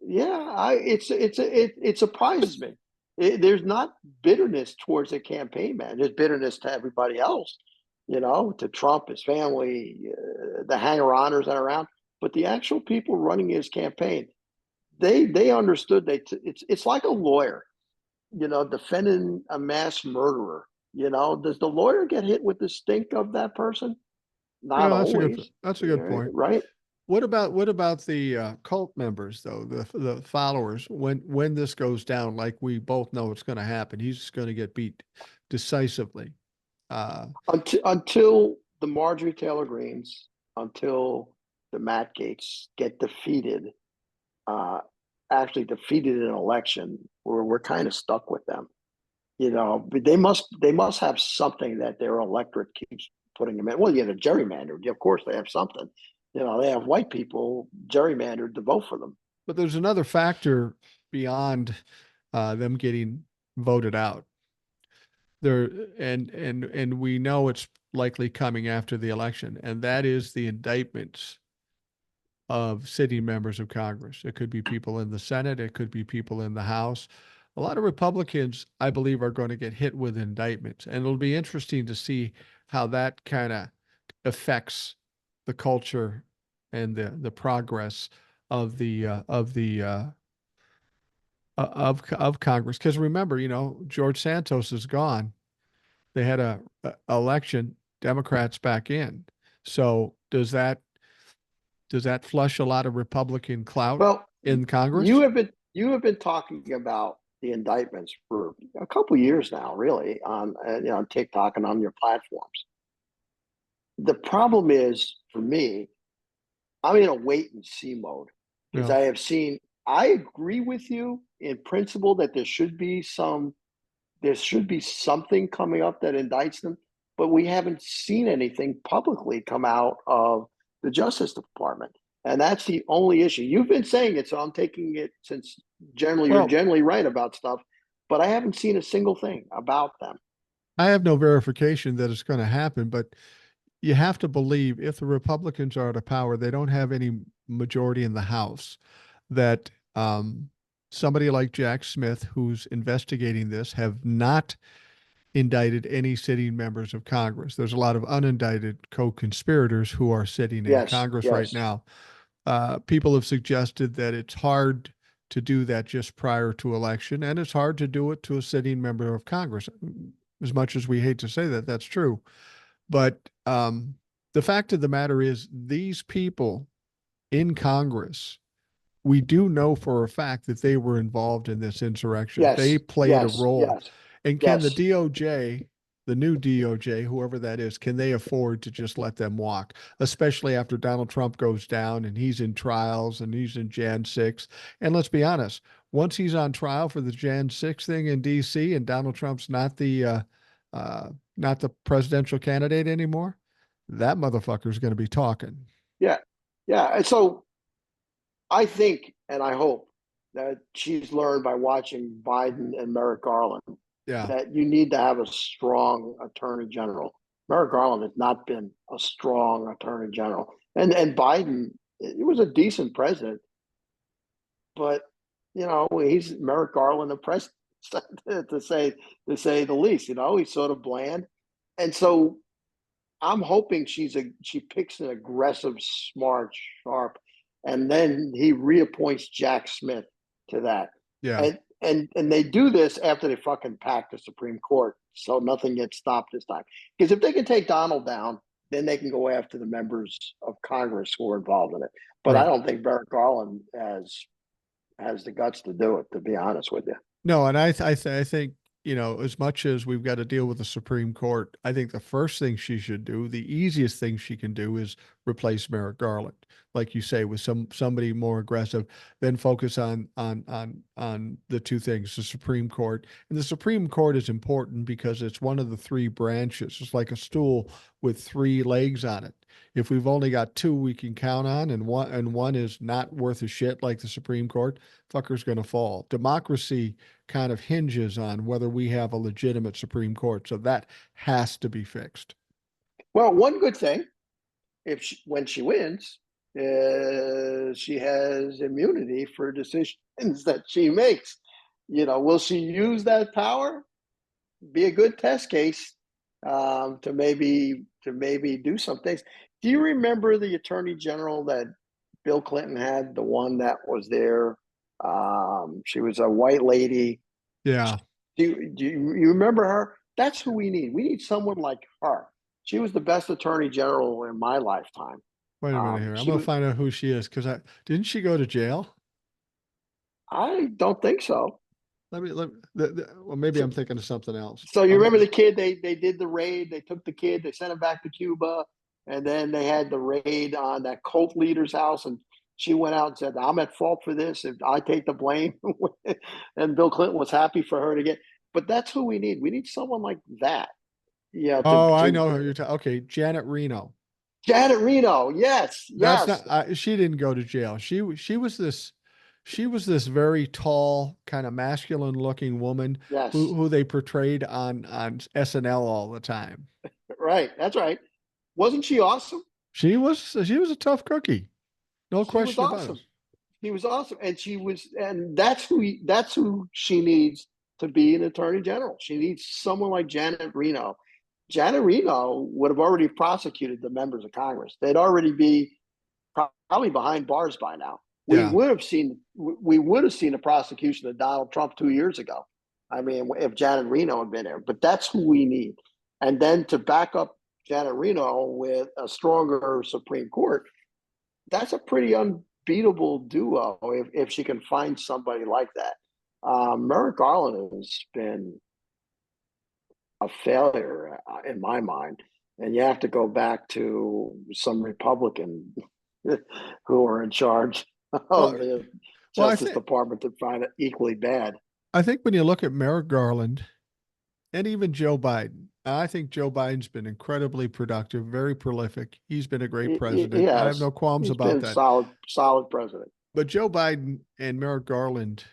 [SPEAKER 2] Yeah, it surprises me. There's not bitterness towards the campaign man. There's bitterness to everybody else, to Trump, his family, the hanger-oners that are around. But the actual people running his campaign, they understood. It's like a lawyer, defending a mass murderer. Does the lawyer get hit with the stink of that person? Not
[SPEAKER 1] Yeah,
[SPEAKER 2] always,
[SPEAKER 1] that's a good point.
[SPEAKER 2] right?
[SPEAKER 1] What about the cult members though, the followers? When this goes down, like we both know it's going to happen, he's going to get beat decisively. Uh,
[SPEAKER 2] Until the Marjorie Taylor Greens, until the Matt Gates get defeated, uh, actually defeated an election, we're kind of stuck with them. But they must have something that their electorate keeps putting them in. Well, the gerrymandered. Of course, they have something. They have white people gerrymandered to vote for them.
[SPEAKER 1] But there's another factor beyond them getting voted out. There and we know it's likely coming after the election, and that is the indictments of sitting members of Congress. It could be people in the Senate, it could be people in the House. A lot of Republicans, I believe, are going to get hit with indictments, and it'll be interesting to see how that kind of affects the culture and the progress of of Congress. Because remember, George Santos is gone. They had a election, Democrats back in. So does that flush a lot of Republican clout
[SPEAKER 2] Well,
[SPEAKER 1] in
[SPEAKER 2] you
[SPEAKER 1] Congress?
[SPEAKER 2] have been talking about the indictments for a couple of years now, really, on TikTok and on your platforms. The problem is, for me, I'm in a wait and see mode because
[SPEAKER 1] Yeah.
[SPEAKER 2] I agree with you in principle that there should be something coming up that indicts them, but we haven't seen anything publicly come out of the Justice Department. And that's the only issue. You've been saying it, so I'm taking it since you're
[SPEAKER 1] Well,
[SPEAKER 2] generally right about stuff, but I haven't seen a single thing about them.
[SPEAKER 1] I have no verification that it's going to happen, but you have to believe if the Republicans are out of power, they don't have any majority in the House, that somebody like Jack Smith, who's investigating this, have not indicted any sitting members of Congress. There's a lot of unindicted co-conspirators who are sitting in
[SPEAKER 2] Yes,
[SPEAKER 1] Congress right
[SPEAKER 2] yes.
[SPEAKER 1] now. People have suggested that it's hard to do that just prior to election, and it's hard to do it to a sitting member of Congress. As much as we hate to say that, that's true. But the fact of the matter is, these people in Congress, we do know for a fact that they were involved in this insurrection. They
[SPEAKER 2] Yes,
[SPEAKER 1] played a
[SPEAKER 2] yes,
[SPEAKER 1] role.
[SPEAKER 2] yes,
[SPEAKER 1] And can the
[SPEAKER 2] yes.
[SPEAKER 1] DOJ, the new DOJ, whoever that is, can they afford to just let them walk? Especially after Donald Trump goes down and he's in trials and he's in Jan 6. And let's be honest, once he's on trial for the Jan 6 thing in DC and Donald Trump's not the presidential candidate anymore, that motherfucker's going to be talking.
[SPEAKER 2] Yeah, yeah. And so I think and I hope that she's learned by watching Biden and Merrick Garland
[SPEAKER 1] Yeah.
[SPEAKER 2] that you need to have a strong attorney general. Merrick Garland has not been a strong attorney general. And Biden, he was a decent president, but he's Merrick Garland, the president, to say the least. He's sort of bland. And so I'm hoping she picks an aggressive, smart, sharp, and then he reappoints Jack Smith to that.
[SPEAKER 1] Yeah.
[SPEAKER 2] And they do this after they fucking pack the Supreme Court, so nothing gets stopped this time. Because if they can take Donald down, then they can go after the members of Congress who are involved in it. But I
[SPEAKER 1] Right.
[SPEAKER 2] don't think Merrick Garland has the guts to do it, to be honest with you.
[SPEAKER 1] No, and I think, as much as we've got to deal with the Supreme Court, I think the first thing she should do, the easiest thing she can do, is replace Merrick Garland, like you say, with somebody more aggressive. Then focus on the two things, the Supreme Court. And the Supreme Court is important because it's one of the three branches. It's like a stool with three legs on it. If we've only got two we can count on, and one is not worth a shit, like the Supreme Court, fucker's going to fall. Democracy kind of hinges on whether we have a legitimate Supreme Court. So that has to be fixed.
[SPEAKER 2] Well, one good thing, when she wins, she has immunity for decisions that she makes. Will she use that power? Be a good test case to maybe do some things. Do you remember the attorney general that Bill Clinton had, the one that was there? She was a white lady.
[SPEAKER 1] Yeah.
[SPEAKER 2] Do you remember her? That's who we need. We need someone like her. She was the best attorney general in my lifetime.
[SPEAKER 1] Wait a minute here. I'm
[SPEAKER 2] She
[SPEAKER 1] going to
[SPEAKER 2] was.
[SPEAKER 1] find out who she is, because didn't she go to jail?
[SPEAKER 2] I don't think so.
[SPEAKER 1] Well, maybe I'm thinking of something else.
[SPEAKER 2] So you remember the kid? They did the raid. They took the kid. They sent him back to Cuba, and then they had the raid on that cult leader's house, and She went out and said, "I'm at fault for this. If I take the blame," and Bill Clinton was happy for her to get. But that's who we need. We need someone like that. Yeah,
[SPEAKER 1] Oh, I know who you're talking. Okay, Janet Reno.
[SPEAKER 2] Janet Reno. Yes,
[SPEAKER 1] That's
[SPEAKER 2] yes,
[SPEAKER 1] not. She didn't go to jail. She was this very tall, kind of masculine looking woman
[SPEAKER 2] yes.
[SPEAKER 1] who they portrayed on SNL all the time.
[SPEAKER 2] Right. That's right. Wasn't she awesome?
[SPEAKER 1] She was a tough cookie, no
[SPEAKER 2] She was
[SPEAKER 1] question about it.
[SPEAKER 2] awesome. He was awesome, and that's who she needs to be an attorney general. She needs someone like Janet Reno. Janet Reno would have already prosecuted the members of Congress. They'd already be probably behind bars by now.
[SPEAKER 1] Yeah.
[SPEAKER 2] We would have seen a prosecution of Donald Trump 2 years ago. I mean, if Janet Reno had been there, but that's who we need. And then to back up Janet Reno with a stronger Supreme Court, that's a pretty unbeatable duo if she can find somebody like that. Merrick Garland has been a failure in my mind, and you have to go back to some Republican who are in charge of
[SPEAKER 1] Well,
[SPEAKER 2] the
[SPEAKER 1] well,
[SPEAKER 2] Justice Department to find it equally bad.
[SPEAKER 1] I think when you look at Merrick Garland and even Joe Biden, I think Joe Biden's been incredibly productive, very prolific. He's been a great
[SPEAKER 2] He
[SPEAKER 1] president. I have
[SPEAKER 2] has.
[SPEAKER 1] no qualms
[SPEAKER 2] He's
[SPEAKER 1] about
[SPEAKER 2] been
[SPEAKER 1] that.
[SPEAKER 2] solid president.
[SPEAKER 1] But Joe Biden and Merrick Garland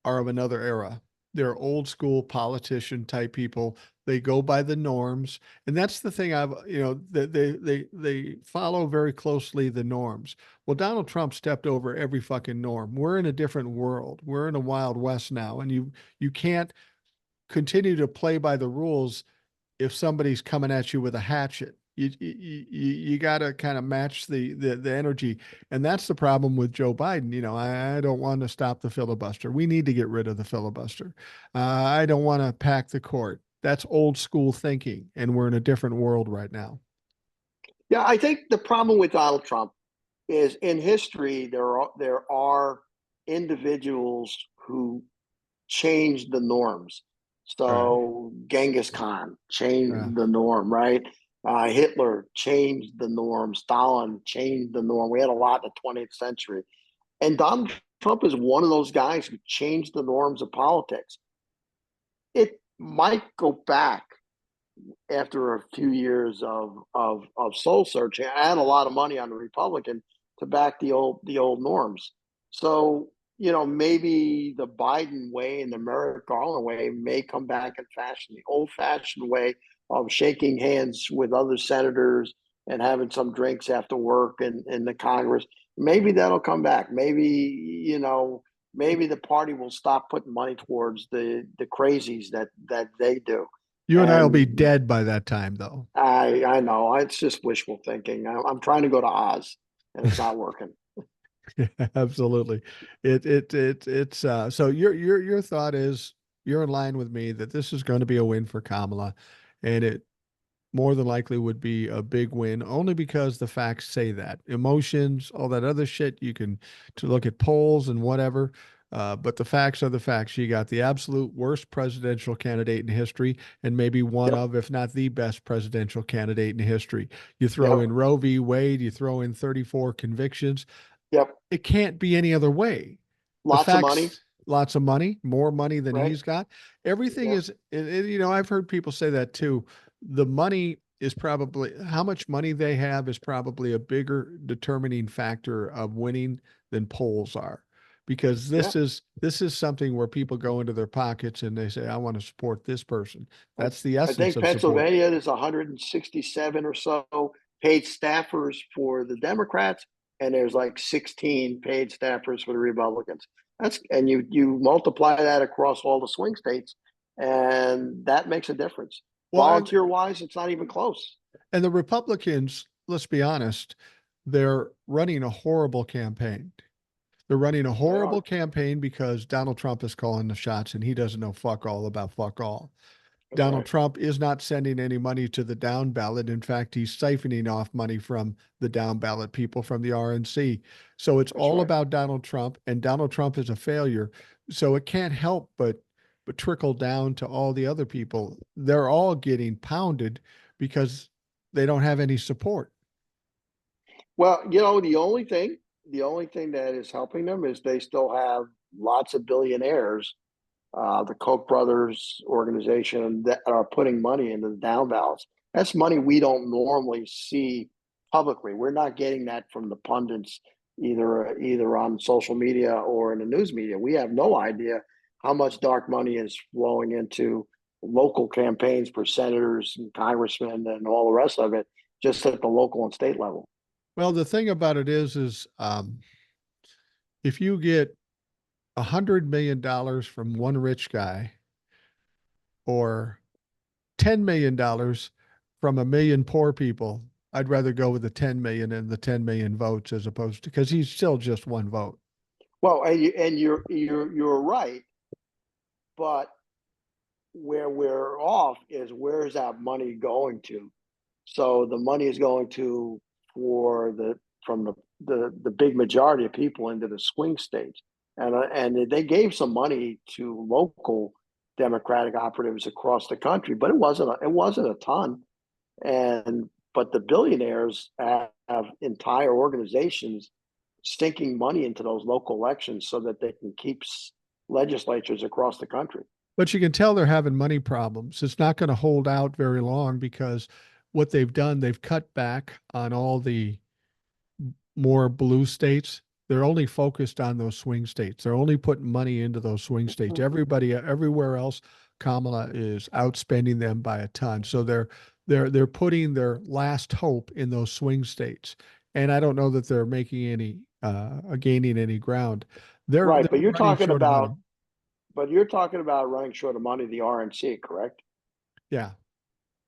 [SPEAKER 1] are of another era. They're old school politician type people. They go by the norms, and that's the thing. They follow very closely the norms. Well, Donald Trump stepped over every fucking norm. We're in a different world. We're in a wild west now, and you can't continue to play by the rules if somebody's coming at you with a hatchet. You got to kind of match the energy, and that's the problem with Joe Biden. I don't want to stop the filibuster. We need to get rid of the filibuster. I don't want to pack the court. That's old school thinking, and we're in a different world right now.
[SPEAKER 2] Yeah, I think the problem with Donald Trump is in history there are individuals who changed the norms.
[SPEAKER 1] Right.
[SPEAKER 2] So Genghis Khan
[SPEAKER 1] Yeah.
[SPEAKER 2] changed the norm, right? Hitler changed the norm. Stalin changed the norm. We had a lot in the 20th century. And Donald Trump is one of those guys who changed the norms of politics. It might go back after a few years of soul searching. I had a lot of money on the Republican to back the old norms. So maybe the Biden way and the Merrick Garland way may come back in fashion. The old-fashioned way of shaking hands with other senators and having some drinks after work in the Congress. Maybe that'll come back. Maybe the party will stop putting money towards the crazies that they do.
[SPEAKER 1] You and I will be
[SPEAKER 2] And
[SPEAKER 1] dead by that time, though.
[SPEAKER 2] I know it's just wishful thinking. I'm trying to go to Oz, and it's not working.
[SPEAKER 1] Yeah, absolutely. It's so your thought is you're in line with me that this is going to be a win for Kamala, and it more than likely would be a big win only because the facts say that. Emotions, all that other shit, you can to look at polls and whatever. But the facts are the facts. You got the absolute worst presidential candidate in history, and maybe one
[SPEAKER 2] Yep,
[SPEAKER 1] of, if not the best presidential candidate in history. You throw
[SPEAKER 2] yep,
[SPEAKER 1] in Roe v. Wade, you throw in 34 convictions.
[SPEAKER 2] yep.
[SPEAKER 1] It can't be any other way. The
[SPEAKER 2] Lots of money,
[SPEAKER 1] facts, lots of money, more money than
[SPEAKER 2] right?
[SPEAKER 1] he's got. Everything
[SPEAKER 2] Yeah,
[SPEAKER 1] is, I've heard people say that too. The money is probably how much money they have is probably a bigger determining factor of winning than polls are. Because
[SPEAKER 2] yeah.
[SPEAKER 1] this is something where people go into their pockets and they say, I want to support this person.
[SPEAKER 2] I,
[SPEAKER 1] That's the
[SPEAKER 2] I
[SPEAKER 1] essence
[SPEAKER 2] think
[SPEAKER 1] of support.
[SPEAKER 2] Pennsylvania is 167 or so paid staffers for the Democrats, and there's like 16 paid staffers for the Republicans. And you multiply that across all the swing states, and that makes a difference.
[SPEAKER 1] Well,
[SPEAKER 2] Volunteer wise, it's not even close.
[SPEAKER 1] and the Republicans, let's be honest, they're running a horrible campaign. They're running a
[SPEAKER 2] They
[SPEAKER 1] horrible
[SPEAKER 2] are.
[SPEAKER 1] campaign because Donald Trump is calling the shots and he doesn't know fuck all about fuck all.
[SPEAKER 2] That's
[SPEAKER 1] Donald
[SPEAKER 2] right.
[SPEAKER 1] Trump is not sending any money to the down ballot. In fact, he's siphoning off money from the down ballot people from the RNC. So it's
[SPEAKER 2] That's
[SPEAKER 1] all
[SPEAKER 2] right.
[SPEAKER 1] about Donald Trump, and Donald Trump is a failure. So it can't help but trickle down to all the other people. They're all getting pounded because they don't have any support.
[SPEAKER 2] Well, the only thing that is helping them is they still have lots of billionaires, the Koch brothers organization, that are putting money into the down ballots. That's money we don't normally see publicly. We're not getting that from the pundits, either on social media or in the news media. We have no idea how much dark money is flowing into local campaigns for senators and congressmen and all the rest of it, just at the local and state level.
[SPEAKER 1] Well, the thing about it is if you get $100 million from one rich guy or $10 million from a million poor people, I'd rather go with the 10 million and the 10 million votes as opposed to, because he's still just one vote.
[SPEAKER 2] Well, and you're right, but where we're off is where's that money going to? So the money is going to for the from the big majority of people into the swing states, and they gave some money to local Democratic operatives across the country, but it wasn't a ton. And but the billionaires have entire organizations sinking money into those local elections so that they can keep legislatures across the country.
[SPEAKER 1] But you can tell they're having money problems. It's not going to hold out very long because what they've done, they've cut back on all the more blue states. They're only focused on those swing states. They're only putting money into those swing states. Everybody, everywhere else, Kamala is outspending them by a ton. So they're putting their last hope in those swing states. And I don't know that they're making any gaining any ground. They're
[SPEAKER 2] Right, but you're
[SPEAKER 1] running
[SPEAKER 2] talking
[SPEAKER 1] short of money.
[SPEAKER 2] about but you're talking about running short of money, the RNC, correct?
[SPEAKER 1] Yeah.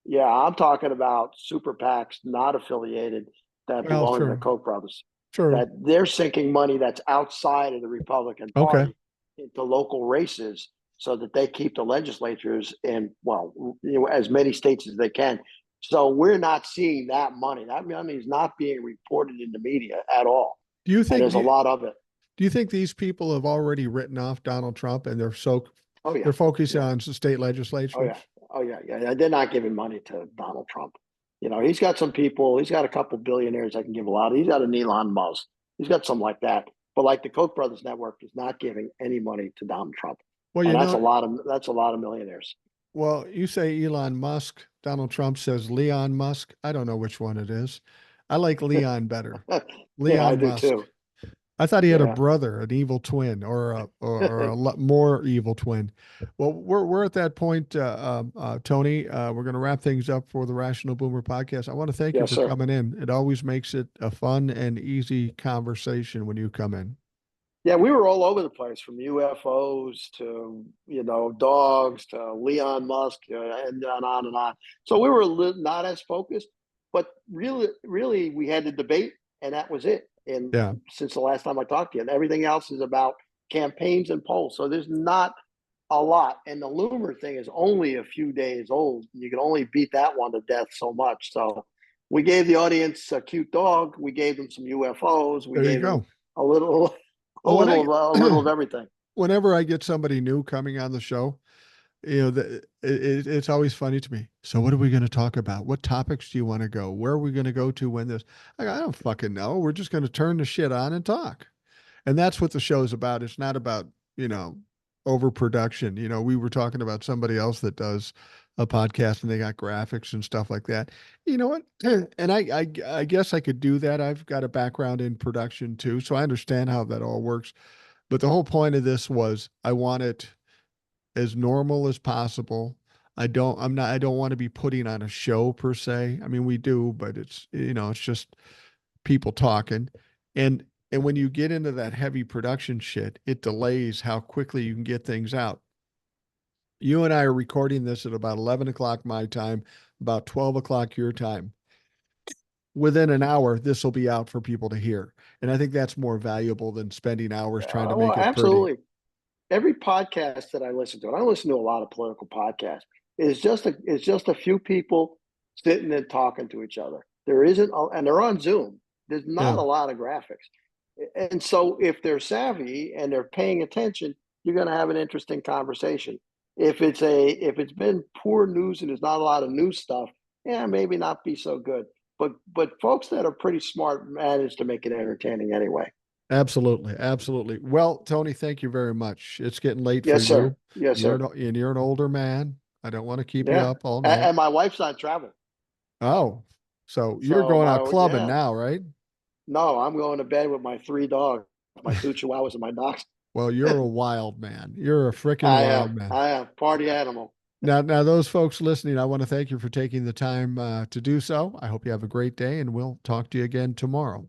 [SPEAKER 2] Yeah, I'm talking about super PACs not affiliated that
[SPEAKER 1] Well,
[SPEAKER 2] belong to the
[SPEAKER 1] true.
[SPEAKER 2] Koch brothers,
[SPEAKER 1] True.
[SPEAKER 2] that they're sinking money that's outside of the Republican
[SPEAKER 1] Okay.
[SPEAKER 2] Party into local races so that they keep the legislatures in, well, as many states as they can. So we're not seeing that money. That money is not being reported in the media at all.
[SPEAKER 1] Do you
[SPEAKER 2] And
[SPEAKER 1] think
[SPEAKER 2] there's a lot of it.
[SPEAKER 1] do you think these people have already written off Donald Trump and
[SPEAKER 2] Oh, yeah.
[SPEAKER 1] they're focusing
[SPEAKER 2] Yeah.
[SPEAKER 1] on state
[SPEAKER 2] Oh,
[SPEAKER 1] legislatures?
[SPEAKER 2] yeah. Oh, yeah. Yeah. They're not giving money to Donald Trump. He's got some people, he's got a couple billionaires that can give a lot. He's got an Elon Musk. He's got something like that. But like the Koch brothers network is not giving any money to Donald Trump.
[SPEAKER 1] Well,
[SPEAKER 2] And that's a lot of millionaires.
[SPEAKER 1] you say Elon Musk, Donald Trump says Leon Musk. I don't know which one it is. I like Leon better.
[SPEAKER 2] Yeah, I
[SPEAKER 1] Leon
[SPEAKER 2] do
[SPEAKER 1] Musk.
[SPEAKER 2] too.
[SPEAKER 1] I thought he had a
[SPEAKER 2] Yeah.
[SPEAKER 1] brother, an evil twin, or a lot more evil twin. Well, we're at that point, Tony. We're going to wrap things up for the Rational Boomer podcast. I want to thank you
[SPEAKER 2] Yes,
[SPEAKER 1] for
[SPEAKER 2] sir.
[SPEAKER 1] coming in. It always makes it a fun and easy conversation when you come in.
[SPEAKER 2] Yeah, we were all over the place from UFOs to, dogs to Leon Musk, and on and on. So we were not as focused, but really we had the debate and that was it. And
[SPEAKER 1] Yeah.
[SPEAKER 2] since the last time I talked to you, and everything else is about campaigns and polls. So there's not a lot. And the Loomer thing is only a few days old. You can only beat that one to death so much. So we gave the audience a cute dog. We gave them some UFOs. We
[SPEAKER 1] There you
[SPEAKER 2] gave them
[SPEAKER 1] go.
[SPEAKER 2] a little
[SPEAKER 1] Well,
[SPEAKER 2] a little of everything.
[SPEAKER 1] whenever I get somebody new coming on the show, it's always funny to me. So, what are we going to talk about? What topics do you want to go? Where are we going to go to when this? I don't fucking know. We're just going to turn the shit on and talk. And that's what the show's about. It's not about, overproduction. We were talking about somebody else that does a podcast and they got graphics and stuff like that. You know what? And I guess I could do that. I've got a background in production too, so I understand how that all works. But the whole point of this was I want it as normal as possible. I don't want to be putting on a show per se. I mean, we do, but it's just people talking. And when you get into that heavy production shit, it delays how quickly you can get things out. You and I are recording this at about 11 o'clock my time, about 12 o'clock your time. Within an hour, this will be out for people to hear. And I think that's more valuable than spending hours trying to
[SPEAKER 2] Well,
[SPEAKER 1] make it pretty.
[SPEAKER 2] absolutely. Every podcast that I listen to, and I listen to a lot of political podcasts, is just a few people sitting and talking to each other. There isn't, and they're on Zoom. There's not
[SPEAKER 1] Yeah.
[SPEAKER 2] a lot of graphics, and so if they're savvy and they're paying attention, you're going to have an interesting conversation. If it's been poor news and there's not a lot of new stuff, yeah, maybe not be so good. but folks that are pretty smart manage to make it entertaining anyway.
[SPEAKER 1] Absolutely. Absolutely. Well, Tony, thank you very much. It's getting late for
[SPEAKER 2] Yes,
[SPEAKER 1] you.
[SPEAKER 2] sir. Yes, sir.
[SPEAKER 1] And you're an older man. I don't want to keep you
[SPEAKER 2] Yeah,
[SPEAKER 1] up all night.
[SPEAKER 2] and my wife's on travel,
[SPEAKER 1] Oh, so you're
[SPEAKER 2] so
[SPEAKER 1] going out
[SPEAKER 2] my
[SPEAKER 1] clubbing
[SPEAKER 2] yeah.
[SPEAKER 1] now, right?
[SPEAKER 2] No, I'm going to bed with my three dogs, my two chihuahuas and my dogs.
[SPEAKER 1] Well, you're a wild man. You're a freaking
[SPEAKER 2] I
[SPEAKER 1] wild
[SPEAKER 2] am.
[SPEAKER 1] man.
[SPEAKER 2] I am party animal.
[SPEAKER 1] Now, those folks listening, I want to thank you for taking the time to do so. I hope you have a great day, and we'll talk to you again tomorrow.